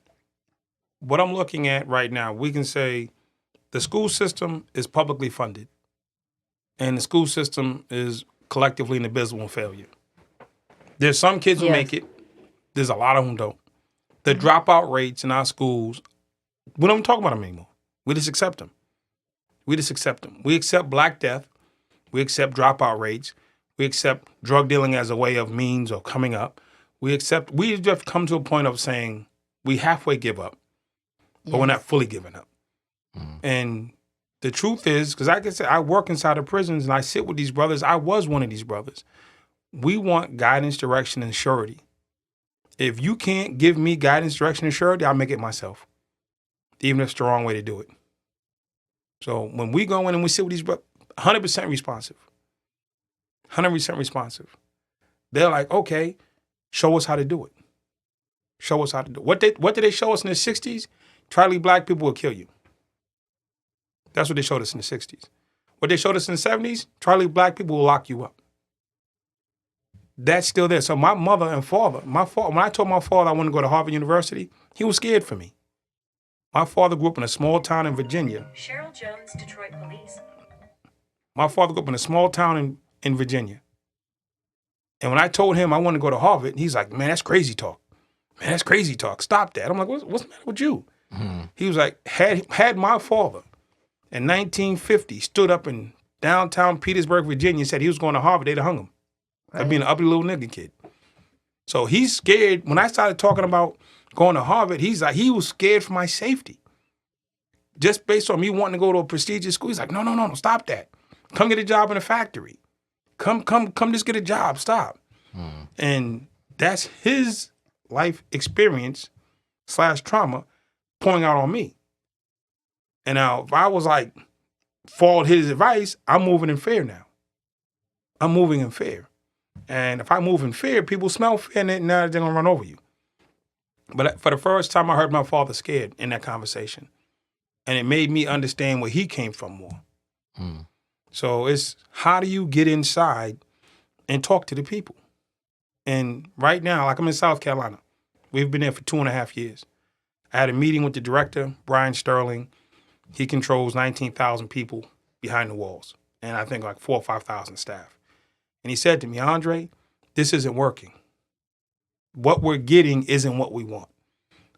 what I'm looking at right now, we can say the school system is publicly funded, and the school system is collectively an abysmal failure. There's some kids who make it. There's a lot of them don't. The dropout rates in our schools, we don't talk about them anymore. We just accept them. We accept Black death. We accept dropout rates. We accept drug dealing as a way of means of coming up. We just come to a point of saying we halfway give up, but we're not fully giving up. And the truth is, because like I said, I work inside of prisons and I sit with these brothers. I was one of these brothers. We want guidance, direction, and surety. If you can't give me guidance, direction, and surety, I'll make it myself, even if it's the wrong way to do it. So when we go in and we sit with these brothers, 100% responsive. 100% responsive. They're like, okay, show us how to do it. Show us how to do it. What did they show us in the 60s? Try to leave Black people will kill you. That's what they showed us in the 60s. What they showed us in the 70s? Try to leave Black people will lock you up. That's still there. So my mother and father, when I told my father I wanted to go to Harvard University, he was scared for me. My father grew up in a small town in Virginia. Cheryl Jones, Detroit Police. My father grew up in a small town in Virginia. And when I told him I wanted to go to Harvard, he's like, man, that's crazy talk. Man, that's crazy talk. Stop that. I'm like, what's the matter with you? He was like, had my father in 1950 stood up in downtown Petersburg, Virginia, and said he was going to Harvard, they'd have hung him. I'd be an uppity little nigga kid. So he's scared. When I started talking about going to Harvard, he's like, he was scared for my safety. Just based on me wanting to go to a prestigious school, he's like, no, stop that. Come get a job in a factory. Come just get a job. Stop. And that's his life experience / trauma pouring out on me. And now if I was like, followed his advice, I'm moving in fear now. I'm moving in fear. And if I move in fear, people smell fear and now they're going to run over you. But for the first time, I heard my father scared in that conversation. And it made me understand where he came from more. So it's how do you get inside and talk to the people? And right now, like I'm in South Carolina. We've been there for 2.5 years. I had a meeting with the director, Brian Sterling. He controls 19,000 people behind the walls. And I think like 4,000 or 5,000 staff. And he said to me, Andre, this isn't working. What we're getting isn't what we want.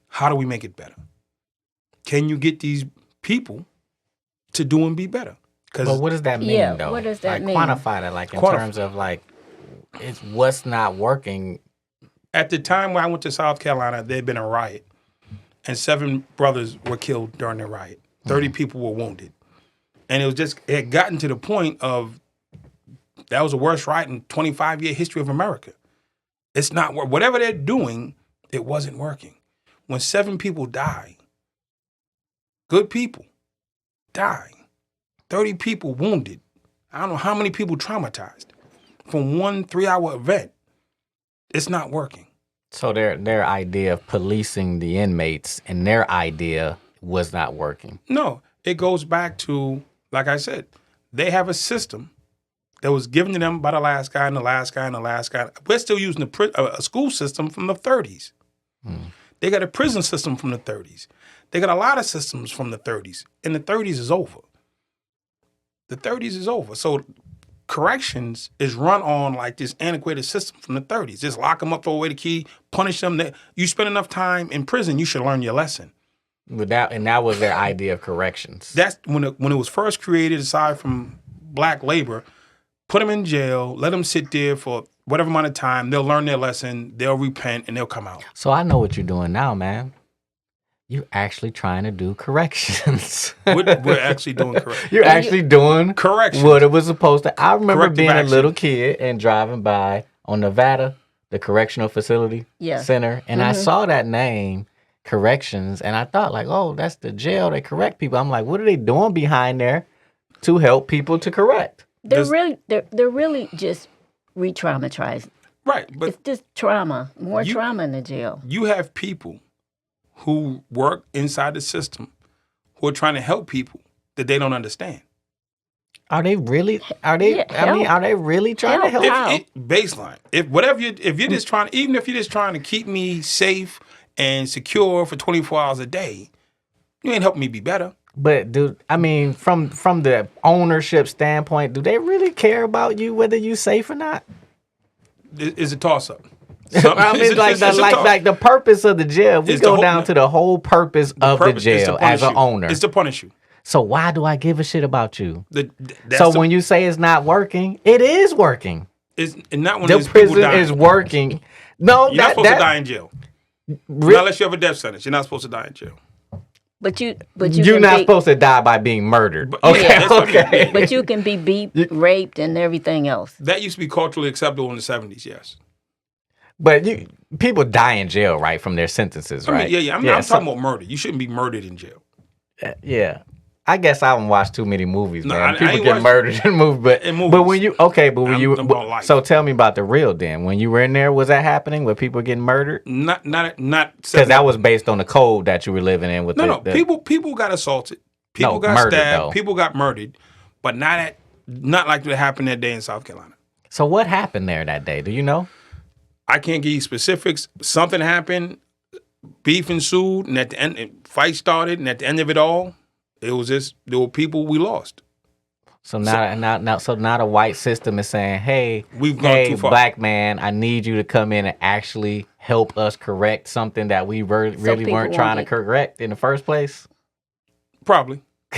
How do we make it better? Can you get these people to do and be better? But what does that mean, though? What does that mean? Quantify that, like in terms of like, it's what's not working. At the time when I went to South Carolina, there had been a riot, and 7 brothers were killed during the riot. 30 people were wounded, and it had gotten to the point of that was the worst riot in 25-year history of America. It's not whatever they're doing, it wasn't working. When 7 people die, good people die, 30 people wounded. I don't know how many people traumatized from one 3-hour event. It's not working. So their idea of policing the inmates and their idea was not working. No, it goes back to, like I said, they have a system that was given to them by the last guy and the last guy and the last guy. We're still using a school system from the 30s. They got a prison system from the 30s. They got a lot of systems from the 30s. And the 30s is over. The 30s is over. So corrections is run on like this antiquated system from the 30s. Just lock them up, throw away the key, punish them. You spend enough time in prison, you should learn your lesson. That was their idea of corrections. That's when it was first created, aside from black labor, put them in jail, let them sit there for whatever amount of time. They'll learn their lesson, they'll repent, and they'll come out. So I know what you're doing now, man. You're actually trying to do corrections. We're actually doing corrections. You're actually doing corrections. What it was supposed to. I remember Corrective being action. a little kid and driving by on Nevada, the correctional facility center, and I saw that name, corrections, and I thought like, oh, that's the jail. They correct people. I'm like, what are they doing behind there to help people to correct? They're really just re-traumatizing. Right, but It's just trauma, more trauma in the jail. you have people who work inside the system who are trying to help people that they don't understand. Are they really? Are they? I mean, are they really trying to help? Baseline. If you're just trying, even if you're just trying to keep me safe and secure for 24 hours a day, you ain't helping me be better. But dude, I mean, from the ownership standpoint, do they really care about you whether you safe or not? It's a toss up. I mean, like the purpose of the jail. We go down to the whole purpose of the jail as an owner. It's to punish you. So why do I give a shit about you? So when you say it's not working, it is working. It's not when The there's people prison dying. is working. No, You're not supposed to die in jail. Not unless you have a death sentence. You're not supposed to die in jail. But you're not supposed to die by being murdered. But- Okay, yeah, that's what I mean. But you can be beat, raped, and everything else. That used to be culturally acceptable in the 70s, yes. But people die in jail, right, from their sentences, right? I'm talking about murder. You shouldn't be murdered in jail. Yeah. I guess I haven't watched too many movies, man. I People ain't get watched- murdered in movies, in movies. but when you I'm about life. so tell me about the real then. When you were in there, was that happening? Where people getting murdered? Not Because that was based on the code that you were living in with people got assaulted. People got murdered, stabbed. though. People got murdered, but not like what happened that day in South Carolina. So what happened there that day? Do you know? I can't give you specifics. Something happened, beef ensued, and at the end, fight started, and at the end of it all, it was just there were people we lost. So now the white system is saying, hey, We've gone too far. Black man, I need you to come in and actually help us correct something that we really people weren't trying to won't correct in the first place. Probably. I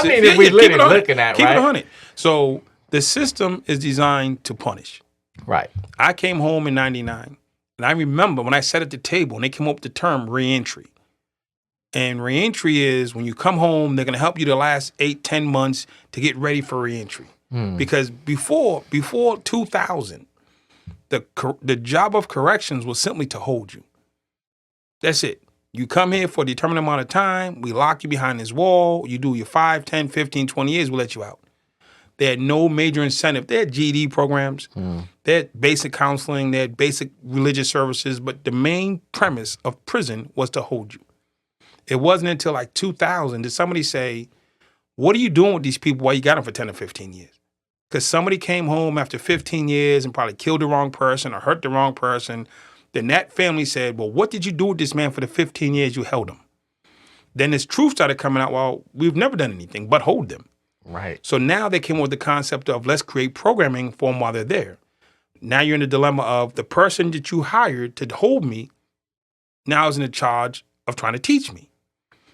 mean, if we literally looking at keep it right. 100. So the system is designed to punish. Right. I came home in 99. And I remember when I sat at the table and they came up with the term reentry. And reentry is when you come home, they're going to help you the last 8-10 months to get ready for reentry. Because before 2000, the job of corrections was simply to hold you. That's it. You come here for a determined amount of time. We lock you behind this wall. You do your 5, 10, 15, 20 years. We'll let you out. They had no major incentive. They had GED programs. They had basic counseling. They had basic religious services. But the main premise of prison was to hold you. It wasn't until like 2000 did somebody say, what are you doing with these people while you got them for 10 or 15 years? Because somebody came home after 15 years and probably killed the wrong person or hurt the wrong person. Then that family said, well, what did you do with this man for the 15 years you held him? Then this truth started coming out, well, we've never done anything but hold them. Right. So now they came up with the concept of let's create programming for them while they're there. Now you're in the dilemma of the person that you hired to hold me now is in the charge of trying to teach me.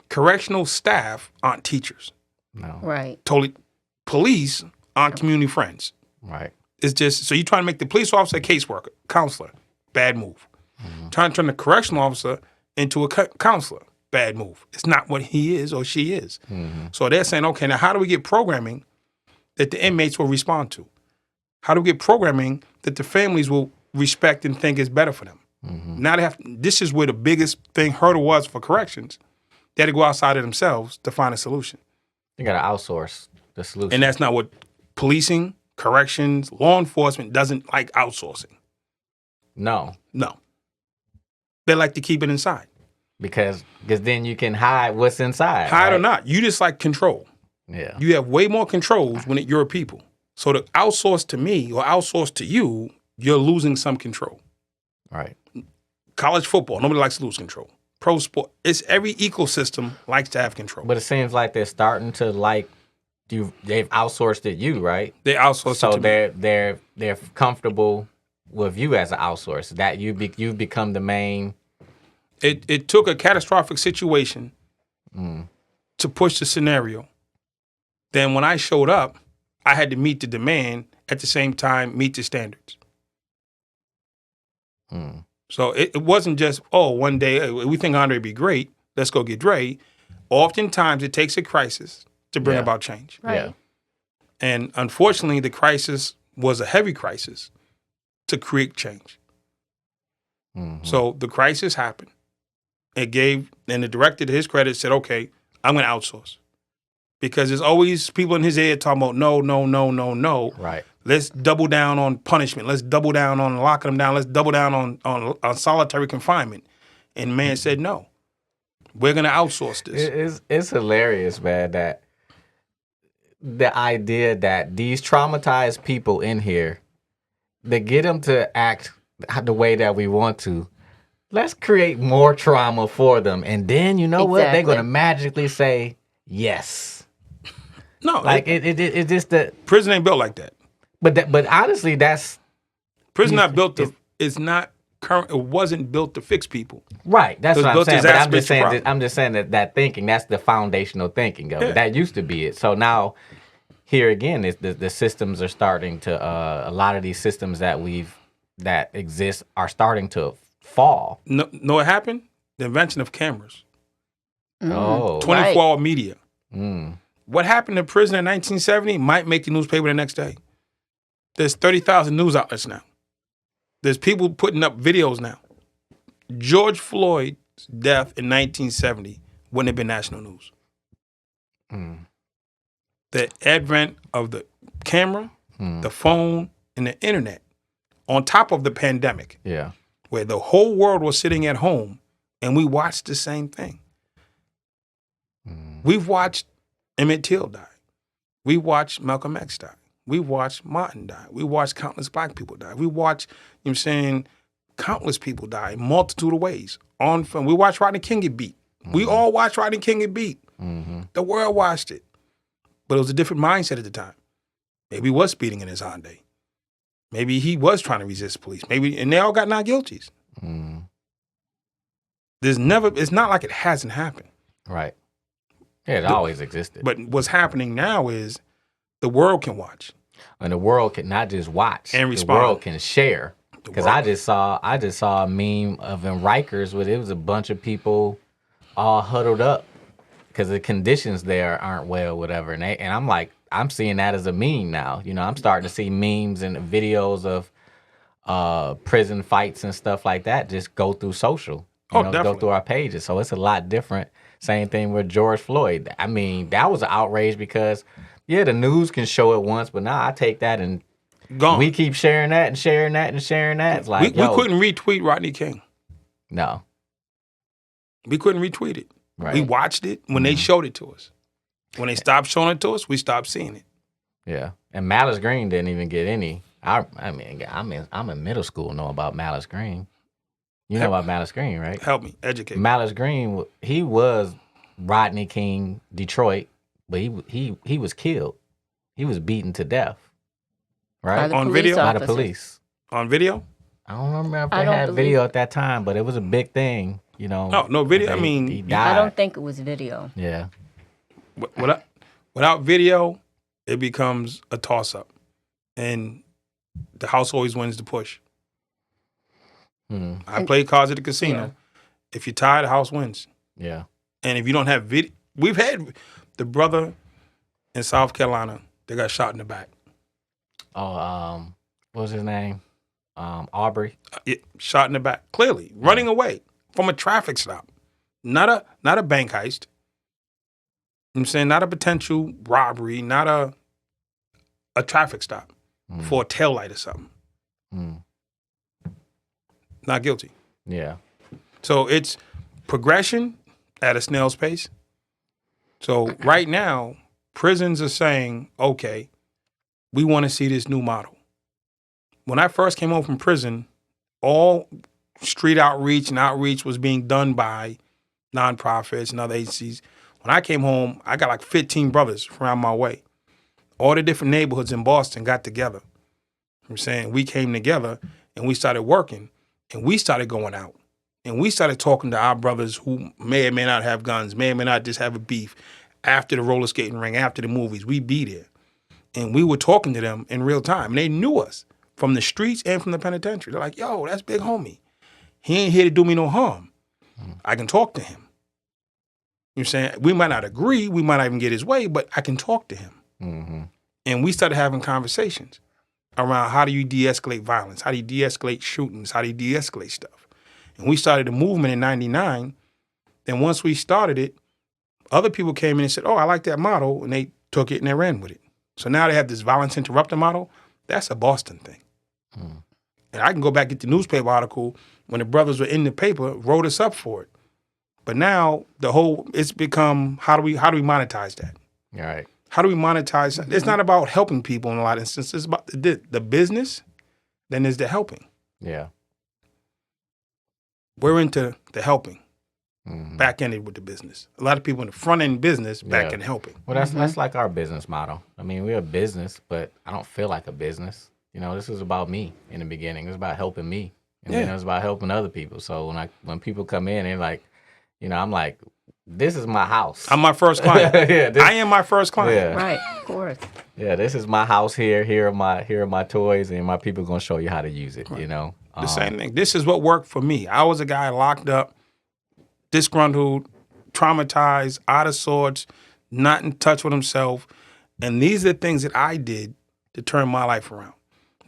Correctional staff aren't teachers. No. Right. Totally. Police aren't community friends. Right. It's just, so you're trying to make the police officer a caseworker, counselor, bad move. Trying to turn the correctional officer into a counselor, bad move. It's not what he is or she is. So they're saying, okay, now how do we get programming that the inmates will respond to? How do we get programming that the families will respect and think is better for them? Now they have, this is where the biggest hurdle was for corrections. They had to go outside of themselves to find a solution. You got to outsource the solution. And that's not what policing, corrections, law enforcement doesn't like outsourcing. No. No. They like to keep it inside. Because then you can hide what's inside. Hide or right? not, you just like control. Yeah. You have way more controls when you're people. So to outsource to me or outsource to you, you're losing some control. Right. College football, nobody likes to lose control. Pro sport, it's every ecosystem likes to have control. But it seems like they're starting to they've outsourced it you, right? They outsource So it to me. they're comfortable with you as an outsource. That you've become the main. It took a catastrophic situation to push the scenario. Then when I showed up, I had to meet the demand at the same time, meet the standards. So it wasn't just, one day we think Andre would be great, let's go get Dre. Oftentimes it takes a crisis to bring about change. Right. Yeah. And unfortunately, the crisis was a heavy crisis to create change. So the crisis happened. It gave, and the director, to his credit, said, okay, I'm going to outsource. Because there's always people in his head talking about no. Right. Let's double down on punishment. Let's double down on locking them down. Let's double down on solitary confinement. And man said, no, we're going to outsource this. It's hilarious, man, that the idea that these traumatized people in here, they get them to act the way that we want to. Let's create more trauma for them. And then, you know what? They're going to magically say, yes. No, Like, it's just that. prison ain't built like that. But honestly, that's. Prison not built to, it's not current. It wasn't built to fix people. Right, that's It was what I'm built to saying. But I'm exacerbate just the saying, problem. I'm just saying that thinking, that's the foundational thinking of Yeah. it. That used to be it. So now, here again, is the systems are starting to. A lot of these systems that exist are starting to fall. No, know what happened? The invention of cameras. Oh, 24-hour media. Mm. What happened in prison in 1970 might make the newspaper the next day. There's 30,000 news outlets now. There's people putting up videos now. George Floyd's death in 1970 wouldn't have been national news. The advent of the camera, the phone, and the internet, on top of the pandemic, Yeah. where the whole world was sitting at home and we watched the same thing. We've watched Emmett Till die. We watched Malcolm X die. We watched Martin die. We watched countless black people die. We watched, countless people die in multitude of ways. On film. We watched Rodney King get beat. We all watched Rodney King get beat. The world watched it. But it was a different mindset at the time. Maybe he was speeding in his Hyundai. Maybe he was trying to resist police. And they all got not guilties. It's not like it hasn't happened. Right. Yeah, it always existed. But what's happening now is the world can watch. And the world can not just watch, And the respond. world can share. Because world. I just saw a meme of in Rikers where it was a bunch of people all huddled up because the conditions there aren't well, whatever. And I'm like, I'm seeing that as a meme now. You know, I'm starting to see memes and videos of prison fights and stuff like that just go through social. You know, go Definitely. through our pages. So it's a lot different. Same thing with George Floyd. I mean, that was an outrage because, yeah, the news can show it once, but now I take that and Gone. we keep sharing that and sharing that and sharing that. It's like, we couldn't retweet Rodney King. No. We couldn't retweet it. Right. We watched it when they showed it to us. When they stopped showing it to us, we stopped seeing it. Yeah. And Malice Green didn't even get any. I mean, I'm in middle school, know about Malice Green. You know about Malice Green, right? Help me, educate. Malice Green, he was Rodney King, Detroit, but he was killed. He was beaten to death. By Right? the On police video? By the officers. police. On video? I don't remember if I they don't had believe- video at that time, but it was a big thing, you know. No video. I He mean, died. I don't think it was video. Yeah. without video, it becomes a toss-up. And the house always wins the push. I play cards at the casino. Yeah. If you're tired, the house wins. Yeah. And if you don't have video, we've had the brother in South Carolina that got shot in the back. Oh, what was his name? Aubrey. Shot in the back, clearly running away from a traffic stop, not a bank heist. I'm saying not a potential robbery, not a traffic stop for a taillight or something. Not guilty. Yeah. So it's progression at a snail's pace. So right now, prisons are saying, okay, we want to see this new model. When I first came home from prison, all street outreach and outreach was being done by nonprofits and other agencies. When I came home, I got like 15 brothers around my way. All the different neighborhoods in Boston got together. I'm saying we came together and we started working and we started going out. And we started talking to our brothers who may or may not have guns, may or may not just have a beef. After the roller skating ring, after the movies, we'd be there. And we were talking to them in real time. And they knew us from the streets and from the penitentiary. They're like, yo, that's big homie. He ain't here to do me no harm. I can talk to him. You know what I'm saying? We might not agree. We might not even get his way, but I can talk to him. Mm-hmm. And we started having conversations around how do you de-escalate violence? How do you de-escalate shootings? How do you de-escalate stuff? And we started a movement in 99. Then once we started it, other people came in and said, oh, I like that model. And they took it and they ran with it. So now they have this violence interrupter model. That's a Boston thing. And I can go back and get the newspaper article when the brothers were in the paper, wrote us up for it. But now it's become, how do we monetize that? All right. How do we monetize that? It's not about helping people in a lot of instances. It's about the business, then there's the helping. Yeah. We're into the helping, back-ended with the business. A lot of people in the front-end business, back-end helping. Well, that's like our business model. I mean, we're a business, but I don't feel like a business. You know, this is about me in the beginning. It's about helping me. And then it's about helping other people. So when people come in, they're like, you know, I'm like, this is my house. I'm my first client. Yeah, I am my first client. Yeah. Right, of course. Yeah, this is my house here. Here are my toys, and my people gonna show you how to use it. You know, The same thing. This is what worked for me. I was a guy locked up, disgruntled, traumatized, out of sorts, not in touch with himself. And these are the things that I did to turn my life around.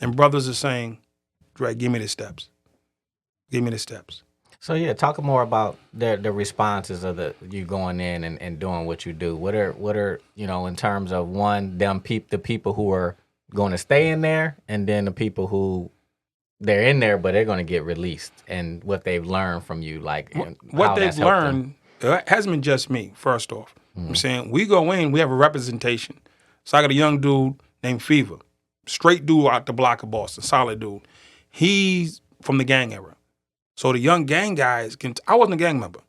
And brothers are saying, Dre, give me the steps. Give me the steps. So yeah, talk more about the responses of you going in and doing what you do. What are you know, in terms of one, the people who are going to stay in there, and then the people who they're in there but they're going to get released, and what they've learned from you, like What they've learned, it hasn't been just me, first off. I'm saying we go in, we have a representation. So I got a young dude named Fever, straight dude out the block of Boston, solid dude. He's from the gang era. So the young gang guys I wasn't a gang member.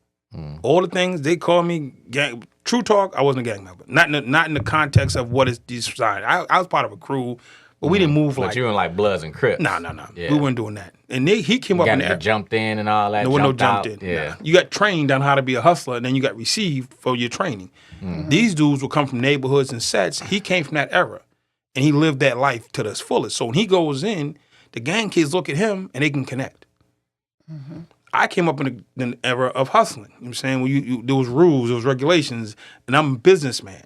All the things they call me gang, true talk, I wasn't a gang member. Not in the context of what is decided. I was part of a crew, but we didn't move But like. you in like Bloods and Crips. No. Yeah. We weren't doing that. And he came up You in got to there. get jumped in and all that. There was no jumped jumped out. in. Yeah. Nah. You got trained on how to be a hustler, and then you got received for your training. These dudes will come from neighborhoods and sets. He came from that era. And he lived that life to the fullest. So when he goes in, the gang kids look at him and they can connect. I came up in an era of hustling. You know what I'm saying? When there was rules, there was regulations, and I'm a businessman.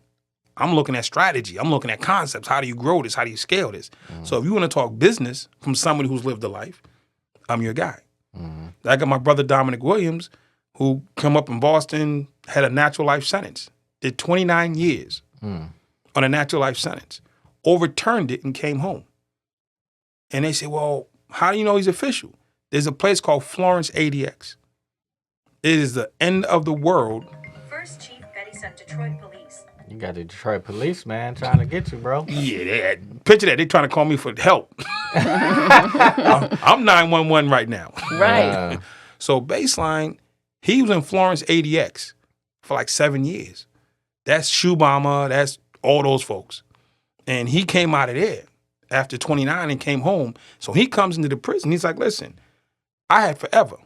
I'm looking at strategy. I'm looking at concepts. How do you grow this? How do you scale this? So if you want to talk business from somebody who's lived a life, I'm your guy. I got my brother Dominic Williams, who come up in Boston, had a natural life sentence, did 29 years on a natural life sentence, overturned it and came home. And they say, well, how do you know he's official? There's a place called Florence ADX. It is the end of the world. First Chief Betty sent Detroit police. You got the Detroit police, man, trying to get you, bro. Yeah, picture that. They're trying to call me for help. I'm 911 right now. Right. So baseline, he was in Florence ADX for like 7 years. That's Shoe Bomber. That's all those folks. And he came out of there after 29 and came home. So he comes into the prison. He's like, listen, I had forever.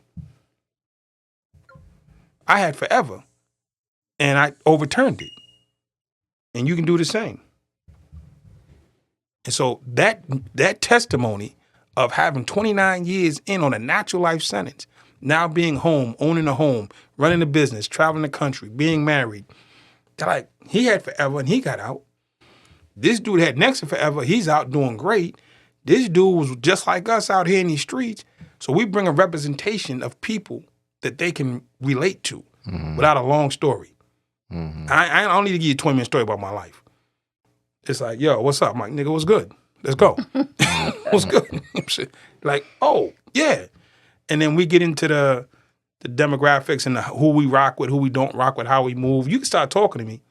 And I overturned it. And you can do the same. And so that testimony of having 29 years in on a natural life sentence, now being home, owning a home, running a business, traveling the country, being married, like he had forever and he got out. This dude had next to forever. He's out doing great. This dude was just like us out here in these streets. So we bring a representation of people that they can relate to without a long story. I don't need to give you a 20-minute story about my life. It's like, yo, what's up? I'm like, nigga, what's good? Let's go. What's good? Like, oh, yeah. And then we get into the demographics and who we rock with, who we don't rock with, how we move. You can start talking to me.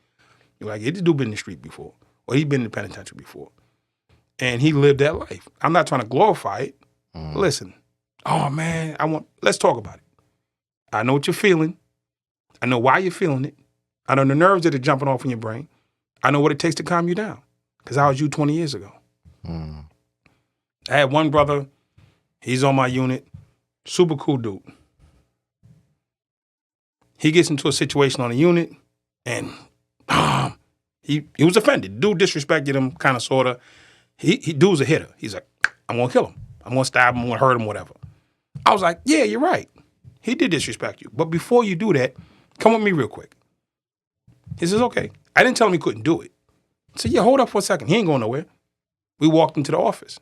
You're like, yeah, this dude been in the street before. Or he been in the penitentiary before. And he lived that life. I'm not trying to glorify it. But listen, oh, man, let's talk about it. I know what you're feeling. I know why you're feeling it. I know the nerves that are jumping off in your brain. I know what it takes to calm you down. Because I was you 20 years ago. I had one brother. He's on my unit. Super cool dude. He gets into a situation on the unit, and he was offended. Dude disrespected him, kind of, sort of. Dude's a hitter. He's like, I'm going to kill him. I'm going to stab him. I'm going to hurt him, whatever. I was like, yeah, you're right. He did disrespect you. But before you do that, come with me real quick. He says, okay. I didn't tell him he couldn't do it. I said, yeah, hold up for a second. He ain't going nowhere. We walked into the office.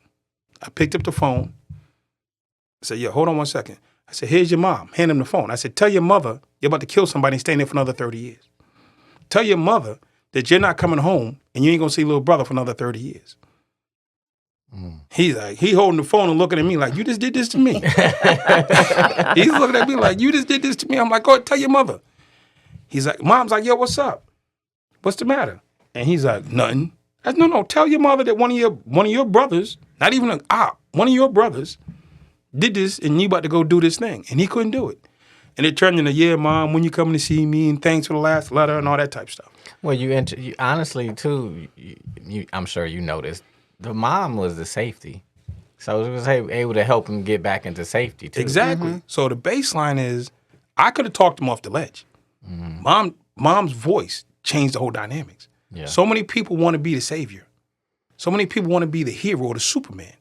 I picked up the phone. I said, yeah, hold on 1 second. I said, here's your mom. Hand him the phone. I said, tell your mother you're about to kill somebody and stay in there for another 30 years. Tell your mother that you're not coming home and you ain't going to see little brother for another 30 years. He's like, he holding the phone and looking at me like, you just did this to me. He's looking at me like, you just did this to me. I'm like, go ahead, tell your mother. He's like, mom's like, yo, what's up? What's the matter? And he's like, nothing. I said, no, tell your mother that one of your brothers, not even an op, one of your brothers did this and you about to go do this thing. And he couldn't do it. And it turned into, yeah, mom, when you coming to see me and thanks for the last letter and all that type of stuff. Well, you honestly, too, I'm sure you noticed, the mom was the safety. So it was able to help him get back into safety, too. Exactly. So the baseline is, I could have talked him off the ledge. Mom's voice changed the whole dynamics. Yeah. So many people want to be the savior. So many people want to be the hero or the Superman.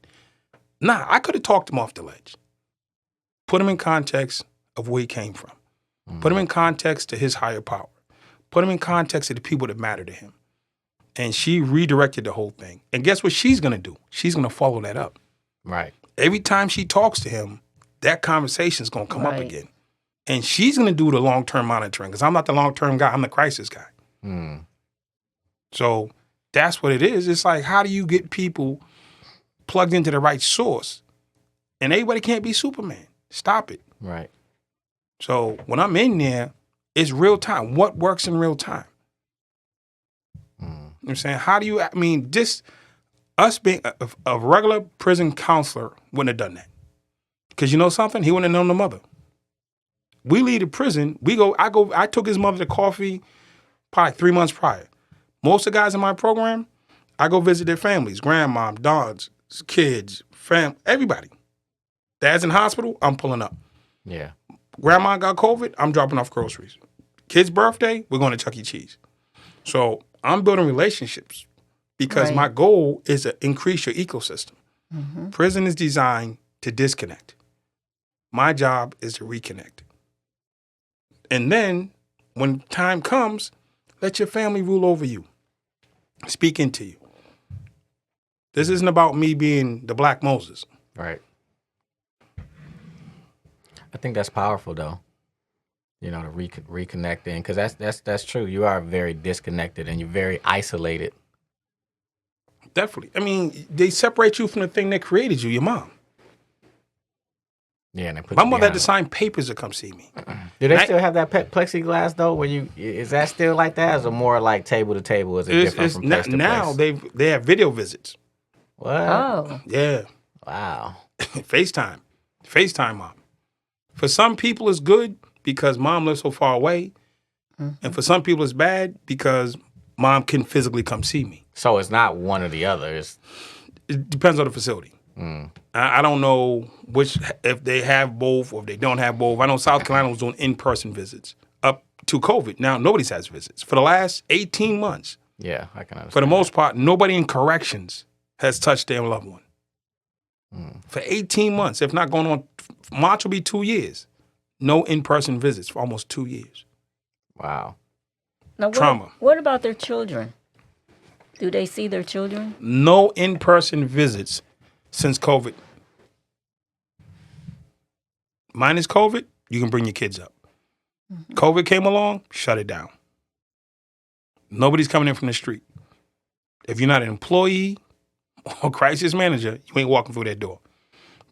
Nah, I could have talked him off the ledge. Put him in context of where he came from. Put him in context to his higher power. Put him in context to the people that matter to him. And she redirected the whole thing. And guess what she's going to do? She's going to follow that up. Right. Every time she talks to him, that conversation is going to come up Right. again. And she's going to do the long-term monitoring because I'm not the long-term guy. I'm the crisis guy. So that's what it is. It's like, how do you get people plugged into the right source? And everybody can't be Superman. Stop it. Right. So when I'm in there, it's real time. What works in real time? You know what I'm saying? How do you, just us being a regular prison counselor wouldn't have done that. Because you know something? He wouldn't have known the mother. We leave the prison. I took his mother to coffee probably 3 months prior. Most of the guys in my program, I go visit their families, grandmom, dads, kids, everybody. Dad's in hospital, I'm pulling up. Yeah. Grandma got COVID, I'm dropping off groceries. Kid's birthday, we're going to Chuck E. Cheese. So I'm building relationships because Right. my goal is to increase your ecosystem. Mm-hmm. Prison is designed to disconnect. My job is to reconnect. And then when time comes, let your family rule over you, speak into you. This isn't about me being the Black Moses. Right. I think that's powerful though. You know, to reconnecting, because that's true. You are very disconnected and you're very isolated. Definitely. I mean, they separate you from the thing that created you, your mom. Yeah, and they put My you mother had behind to sign papers to come see me. Do they I- still have that plexiglass though? Where is that still like that? Or is it more like table to table? Is it different from place to now place? they have video visits. What? Oh, Yeah. Wow. FaceTime mom. For some people it's good because mom lives so far away. And for some people it's bad because mom can physically come see me. So it's not one or the other. It depends on the facility. I don't know if they have both or if they don't have both. I know South Carolina was doing in-person visits up to COVID. Now nobody's has visits. For the last 18 months, Yeah, I can understand. for the most part, nobody in corrections has touched their loved one. For 18 months, if not going on, March will be 2 years. No in-person visits for almost 2 years. Wow. now Trauma. What about their children? Do they see their children? No in-person visits since COVID. Minus COVID, you can bring your kids up. COVID came along, shut it down. Nobody's coming in from the street. If you're not an employee or crisis manager, you ain't walking through that door.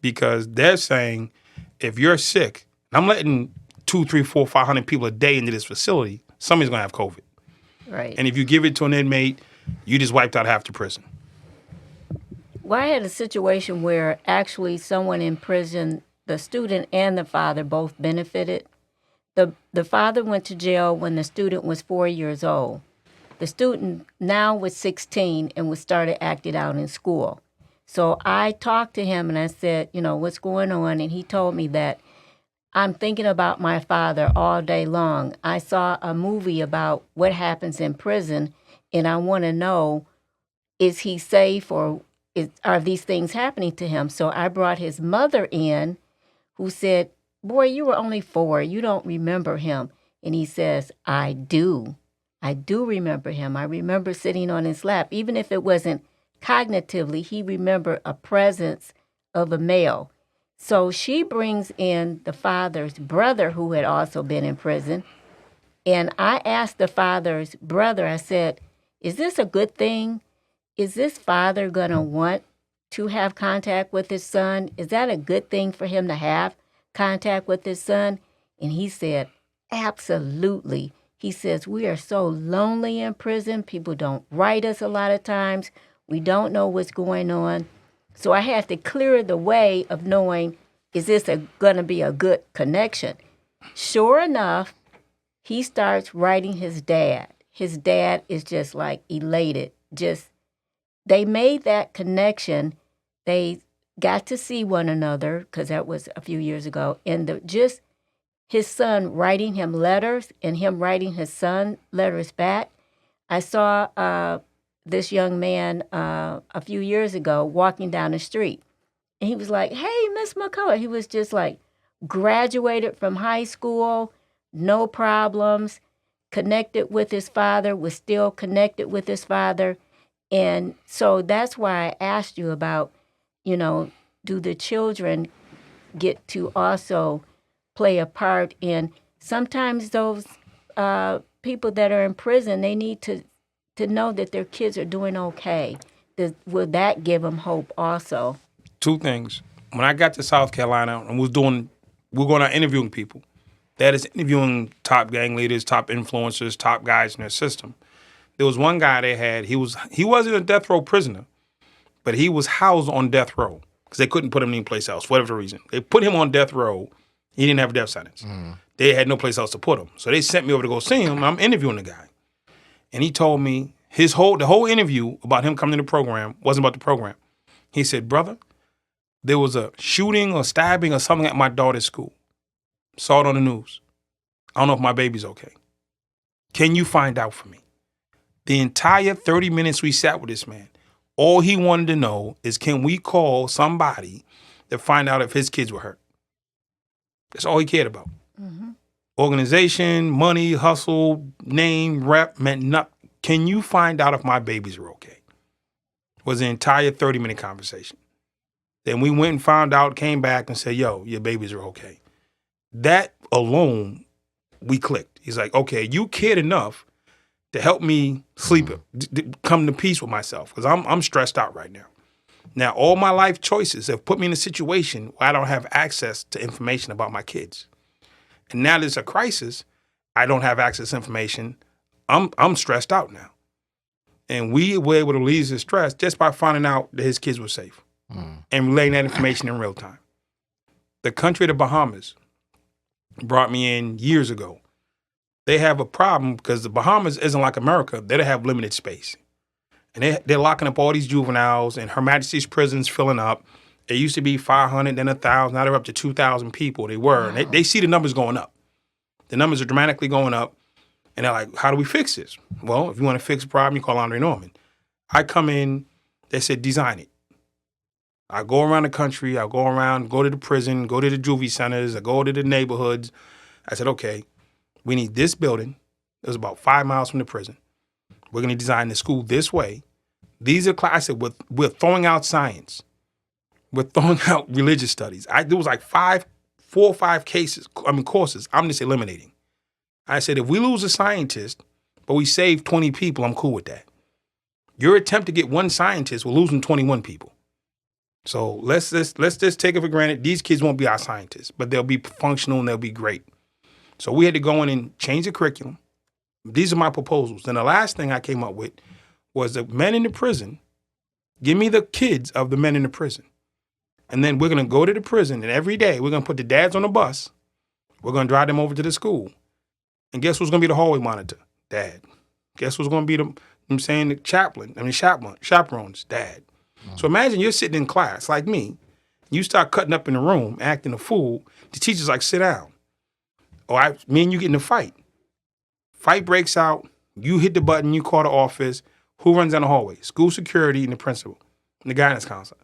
Because they're saying, if you're sick, and I'm letting 200, 300, 400, 500 people a day into this facility, somebody's gonna have COVID. Right. And if you give it to an inmate, you just wiped out half the prison. Well, I had a situation where actually someone in prison, the student and the father both benefited. The father went to jail when the student was 4 years old. The student now was 16 and was started acting out in school. So I talked to him and I said, what's going on? And he told me that I'm thinking about my father all day long. I saw a movie about what happens in prison and I want to know, is he safe or are these things happening to him? So I brought his mother in who said, boy, you were only 4. You don't remember him. And he says, I do. I do remember him. I remember sitting on his lap. Even if it wasn't cognitively, he remembered a presence of a male. So she brings in the father's brother who had also been in prison. And I asked the father's brother, I said, is this a good thing? Is this father going to want to have contact with his son? Is that a good thing for him to have contact with his son? And he said, absolutely. He says, we are so lonely in prison. People don't write us a lot of times. We don't know what's going on. So I had to clear the way of knowing, is this going to be a good connection? Sure enough, he starts writing his dad. His dad is just like elated. They made that connection. They got to see one another because that was a few years ago. And just his son writing him letters and him writing his son letters back. I saw this young man a few years ago walking down the street. And he was like, hey, Miss McCullar. He was just like graduated from high school, no problems, connected with his father, was still connected with his father. And so that's why I asked you about, do the children get to also play a part in sometimes those people that are in prison, they need to know that their kids are doing okay. Will that give them hope also? 2 things. When I got to South Carolina and we're going out interviewing people, that is interviewing top gang leaders, top influencers, top guys in their system. There was one guy they had, he wasn't a death row prisoner, but he was housed on death row because they couldn't put him anyplace else for whatever reason. They put him on death row. He didn't have a death sentence. They had no place else to put him. So they sent me over to go see him. I'm interviewing the guy. And he told me the whole interview about him coming to the program wasn't about the program. He said, brother, there was a shooting or stabbing or something at my daughter's school. Saw it on the news. I don't know if my baby's okay. Can you find out for me? The entire 30 minutes we sat with this man, all he wanted to know is, can we call somebody to find out if his kids were hurt? That's all he cared about. Organization, money, hustle, name, rep meant nothing. Can you find out if my babies are okay? Was the entire 30-minute conversation. Then we went and found out, came back and said, yo, your babies are okay. That alone, we clicked. He's like, okay, you cared enough to help me sleep, come to peace with myself, because I'm stressed out right now. Now, all my life choices have put me in a situation where I don't have access to information about my kids. And now there's a crisis. I don't have access to information. I'm stressed out now. And we were able to relieve his stress just by finding out that his kids were safe and relaying that information in real time. The country of the Bahamas brought me in years ago. They have a problem because the Bahamas isn't like America. They don't have limited space. And they're locking up all these juveniles, and Her Majesty's prison's filling up. It used to be 500, then 1,000. Now they're up to 2,000 people. They were. Wow. And they see the numbers going up. The numbers are dramatically going up. And they're like, how do we fix this? Well, if you want to fix a problem, you call Andre Norman. I come in, they said, design it. I go around the country. I go around, go to the prison, go to the juvie centers. I go to the neighborhoods. I said, okay, we need this building. It was about 5 miles from the prison. We're going to design the school this way. These are classes. We're throwing out science. We're throwing out religious studies. There was like 4 or 5 courses I'm just eliminating. I said, if we lose a scientist, but we save 20 people, I'm cool with that. Your attempt to get one scientist, we're losing 21 people. So let's just take it for granted. These kids won't be our scientists, but they'll be functional and they'll be great. So we had to go in and change the curriculum. These are my proposals. Then the last thing I came up with was the men in the prison, give me the kids of the men in the prison. And then we're going to go to the prison, and every day we're going to put the dads on the bus. We're going to drive them over to the school. And guess who's going to be the hallway monitor? Dad. Guess who's going to be the chaperones? Dad. So imagine you're sitting in class like me. You start cutting up in the room, acting a fool. The teacher's like, sit down. Or me and you get in a fight. Fight breaks out. You hit the button. You call the office. Who runs down the hallway? School security and the principal and the guidance counselor.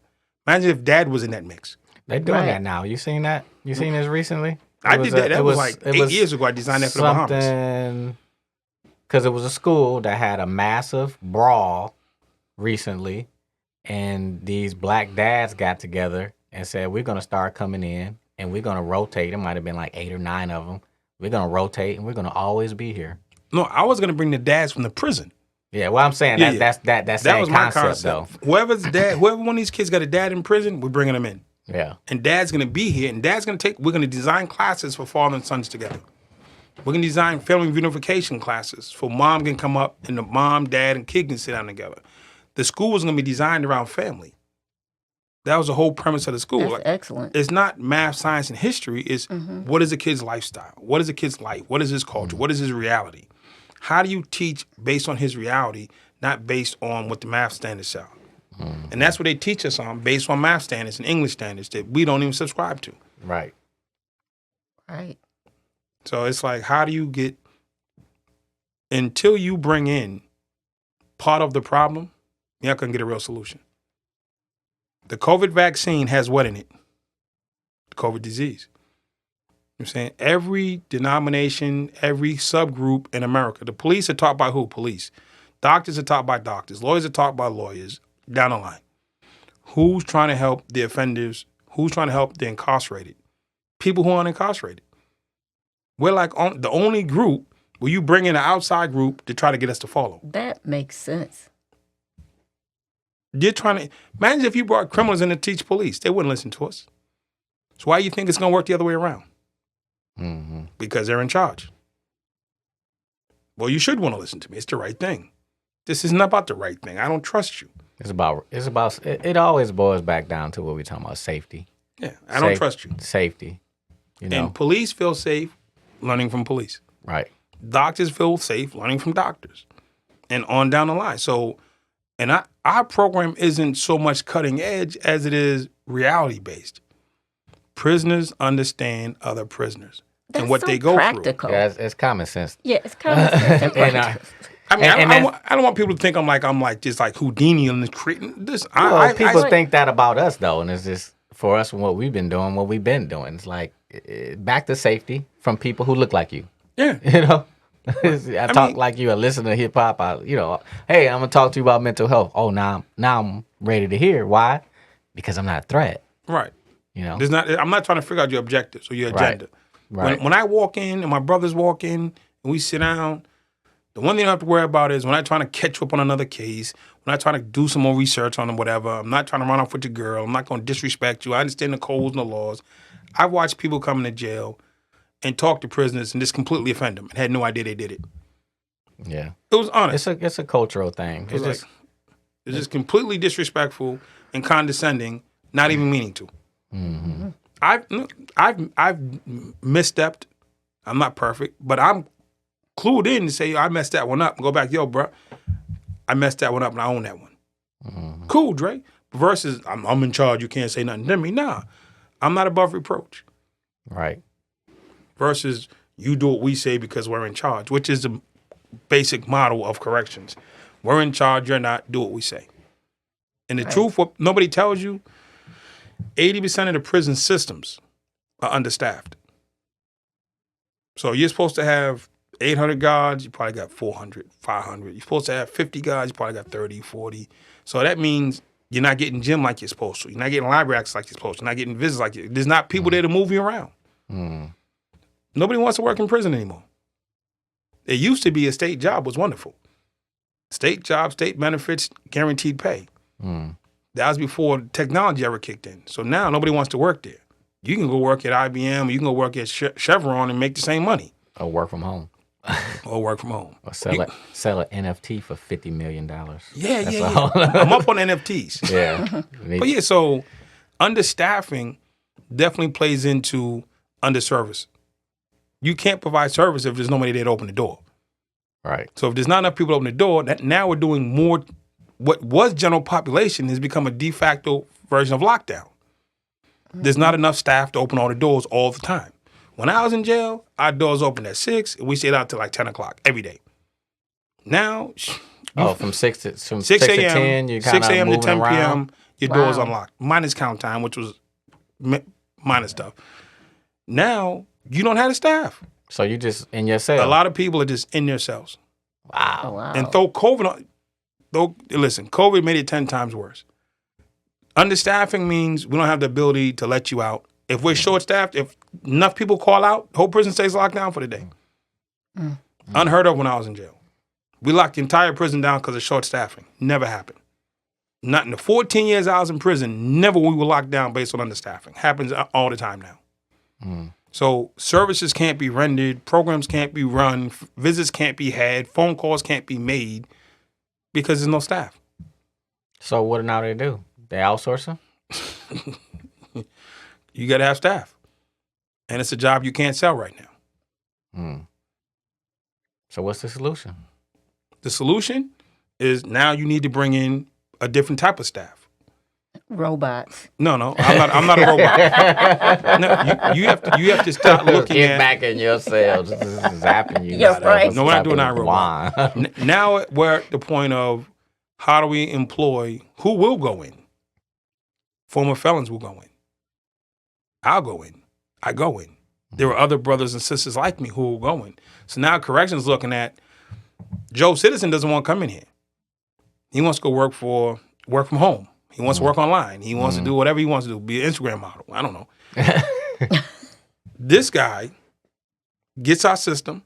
Imagine if Dad was in that mix. They're doing that now. You seen that? You seen this recently? I did that. That was like 8 years ago. I designed that for the Bahamas. Because it was a school that had a massive brawl recently, and these black dads got together and said, we're going to start coming in, and we're going to rotate. It might have been like 8 or 9 of them. We're going to rotate, and we're going to always be here. No, I was going to bring the dads from the prison. Yeah, well, I'm saying that was my concept, though. Whoever one of these kids got a dad in prison, we're bringing them in. Yeah. And Dad's going to be here, and we're going to design classes for father and sons together. We're going to design family unification classes for mom can come up, and the mom, dad, and kid can sit down together. The school was going to be designed around family. That was the whole premise of the school. That's excellent. It's not math, science, and history. It's what is a kid's lifestyle? What is a kid's life? What is his culture? What is his reality? How do you teach based on his reality, not based on what the math standards say? And that's what they teach us on, based on math standards and English standards that we don't even subscribe to. Right. Right. So it's like, how do you get, until you bring in part of the problem, you're not going to get a real solution. The COVID vaccine has what in it? The COVID disease. You know what I'm saying? Every denomination, every subgroup in America, the police are taught by who? Police. Doctors are taught by doctors. Lawyers are taught by lawyers. Down the line. Who's trying to help the offenders? Who's trying to help the incarcerated? People who aren't incarcerated. We're like the only group where you bring in an outside group to try to get us to follow. That makes sense. You're trying to, imagine if you brought criminals in to teach police. They wouldn't listen to us. So why do you think it's going to work the other way around? Mm-hmm. Because they're in charge. Well, you should want to listen to me. It's the right thing. This isn't about the right thing. I don't trust you. It always boils back down to what we're talking about, safety. Yeah, I don't trust you. Safety. You know? And police feel safe learning from police. Right. Doctors feel safe learning from doctors. And on down the line. So, and our program isn't so much cutting edge as it is reality based. Prisoners understand other prisoners and what so they go practical. through. Yeah, it's common sense. Yeah, it's common sense and practical. I mean, And I don't want people to think I'm like just like Houdini and creating this. People think that about us though, and it's just for us what we've been doing. It's like back to safety from people who look like you. Yeah. You know, I talk mean- like you. I listen to hip hop. Hey, I'm gonna talk to you about mental health. Oh, now I'm ready to hear why, because I'm not a threat. Right. You know, I'm not trying to figure out your objectives or your agenda. Right. When I walk in and my brothers walk in and we sit down, the one thing I have to worry about is when I'm trying to catch you up on another case, when I'm trying to do some more research on them, whatever. I'm not trying to run off with your girl. I'm not going to disrespect you. I understand the codes and the laws. I've watched people come into jail and talk to prisoners and just completely offend them and had no idea they did it. Yeah, it was honest. It's a cultural thing. It's just completely disrespectful and condescending, not even meaning to. Mm-hmm. I've misstepped. I'm not perfect, but I'm clued in to say, I messed that one up and go back, yo, bro, I messed that one up and I own that one. Mm-hmm. Cool, Dre. Versus, I'm in charge, you can't say nothing to me. Nah, I'm not above reproach. Right. Versus, you do what we say because we're in charge, which is the basic model of corrections. We're in charge, you're not, do what we say. And the truth, what nobody tells you, 80% of the prison systems are understaffed. So you're supposed to have 800 guards, you probably got 400, 500. You're supposed to have 50 guards, you probably got 30, 40. So that means you're not getting gym like you're supposed to. You're not getting library access like you're supposed to. You're not getting visits like you. There's not people there to move you around. Nobody wants to work in prison anymore. It used to be a state job was wonderful. State job, state benefits, guaranteed pay. That was before technology ever kicked in. So now nobody wants to work there. You can go work at IBM, or you can go work at Chevron and make the same money. Or work from home. Or sell an NFT for $50 million. Yeah. I'm up on NFTs. Yeah. But yeah, so understaffing definitely plays into underservice. You can't provide service if there's nobody there to open the door. Right. So if there's not enough people to open the door, that now we're doing more. What was general population has become a de facto version of lockdown. There's not enough staff to open all the doors all the time. When I was in jail, our doors opened at 6 and we stayed out till like 10 o'clock every day. Now, from 6 to 6 to a.m. 10, you 6 a.m. to 10 p.m. Your door's Wow. unlocked, minus count time, which was minus stuff. Now you don't have the staff. So you just in your cell. A lot of people are just in their cells. Wow. Oh, wow. And throw COVID on. Listen, COVID made it 10 times worse. Understaffing means we don't have the ability to let you out. If we're short-staffed, if enough people call out, the whole prison stays locked down for the day. Unheard of when I was in jail. We locked the entire prison down because of short staffing. Never happened. Not in the 14 years I was in prison, never we were locked down based on understaffing. Happens all the time now. So services can't be rendered, programs can't be run, visits can't be had, phone calls can't be made because there's no staff. So what now they do? They outsource them? You got to have staff. And it's a job you can't sell right now. So what's the solution? The solution is now you need to bring in a different type of staff. Robots. No, I'm not a robot. No, you have to start looking Get at. back in your cell. This is zapping you. You're right. No, we're not doing that robot. Now we're at the point of how do we employ who will go in? Former felons will go in. I'll go in. I go in. There are other brothers and sisters like me who will go in. So now corrections looking at Joe Citizen doesn't want to come in here. He wants to go work from home. He wants to work online. He wants to do whatever he wants to do, be an Instagram model. I don't know. This guy gets our system,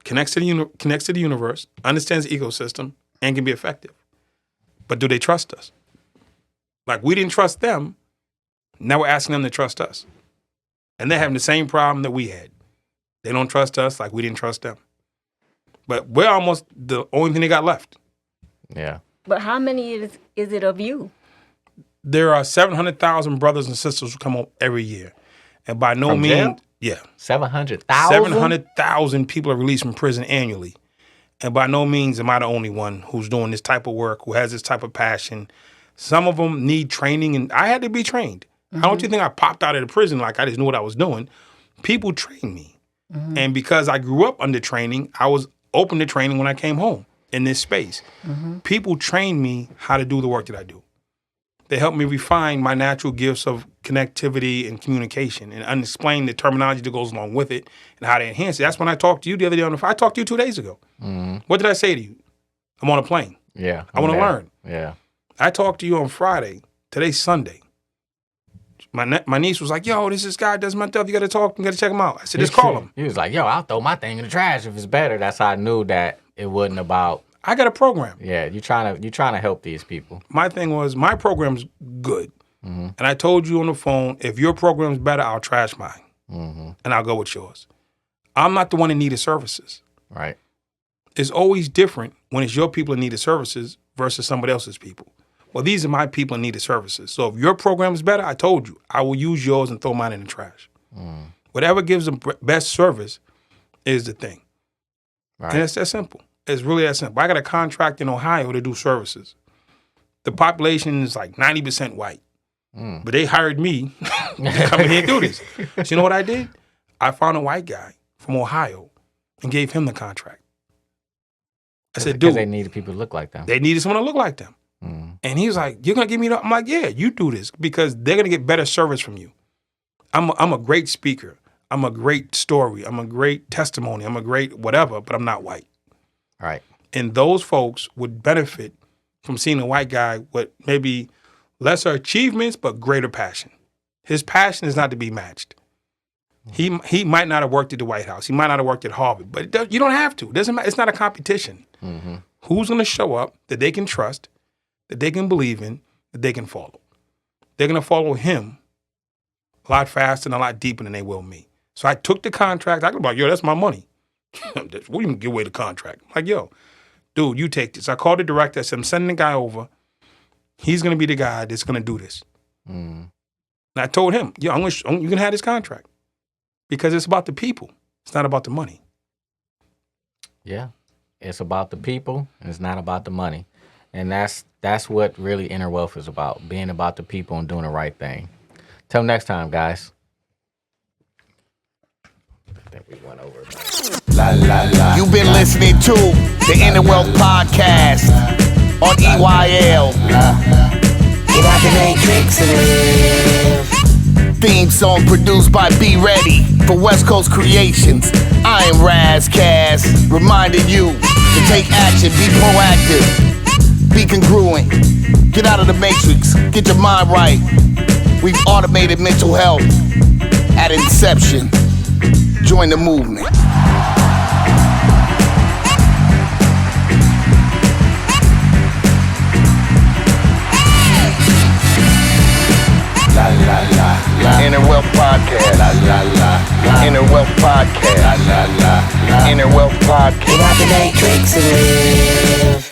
connects to the universe, understands the ecosystem, and can be effective. But do they trust us? Like we didn't trust them. Now we're asking them to trust us. And they're having the same problem that we had. They don't trust us like we didn't trust them. But we're almost the only thing they got left. Yeah. But how many is it of you? There are 700,000 brothers and sisters who come home every year. And by no From means, jail? yeah. 700,000? 700,000 people are released from prison annually. And by no means am I the only one who's doing this type of work, who has this type of passion. Some of them need training, and I had to be trained. How don't you think I popped out of the prison like I just knew what I was doing? People trained me. And because I grew up under training, I was open to training when I came home. in this space. People train me how to do the work that I do. They help me refine my natural gifts of connectivity and communication and explain the terminology that goes along with it and how to enhance it. That's when I talked to you the other day on the phone. I talked to you 2 days ago. What did I say to you? I'm on a plane. Yeah. I want to learn. Yeah. I talked to you on Friday. Today's Sunday. My niece was like, yo, this guy does mental health. You got to talk. You got to check him out. I said, just call him. He was like, yo, I'll throw my thing in the trash if it's better. That's how I knew that it wasn't about. I got a program. Yeah, you trying to help these people. My thing was, my program's good. And I told you on the phone, if your program's better, I'll trash mine. And I'll go with yours. I'm not the one that needed services. Right. It's always different when it's your people that needed services versus somebody else's people. Well, these are my people that needed services. So if your program is better, I told you, I will use yours and throw mine in the trash. Whatever gives them best service is the thing. Right. And it's that simple. It's really that simple. I got a contract in Ohio to do services. The population is like 90% white. But they hired me to come in here and do this. So you know what I did? I found a white guy from Ohio and gave him the contract. I said, dude. Because they needed people to look like them. They needed someone to look like them. And he was like, you're going to give me that? I'm like, yeah, you do this because they're going to get better service from you. I'm a great speaker. I'm a great story. I'm a great testimony. I'm a great whatever, but I'm not white. Right. And those folks would benefit from seeing a white guy with maybe lesser achievements, but greater passion. His passion is not to be matched. He might not have worked at the White House. He might not have worked at Harvard, but you don't have to. It doesn't matter. It's not a competition. Who's going to show up that they can trust, that they can believe in, that they can follow? They're going to follow him a lot faster and a lot deeper than they will me. So I took the contract. I could be like, yo, that's my money. We even give away the contract. I'm like, yo, dude, you take this. I called the director. I said, I'm sending the guy over. He's going to be the guy that's going to do this. And I told him, yo, you can have this contract because it's about the people. It's not about the money. Yeah. It's about the people and it's not about the money. And that's what really Inner Wealth is about, being about the people and doing the right thing. Till next time, guys. I think we went over it. La, la, la. You've been listening to the Inner Wealth Podcast on EYL. Get out the matrix and live. Theme song produced by Be Ready for West Coast Creations. I am Raz Cass, reminding you to take action, be proactive, be congruent, get out of the matrix, get your mind right. We've automated mental health at inception. Join the movement. La la la la. Inner Wealth Podcast. La la la la. Inner Wealth Podcast. La la la la. Inner Wealth Podcast. Get out the matrix and live.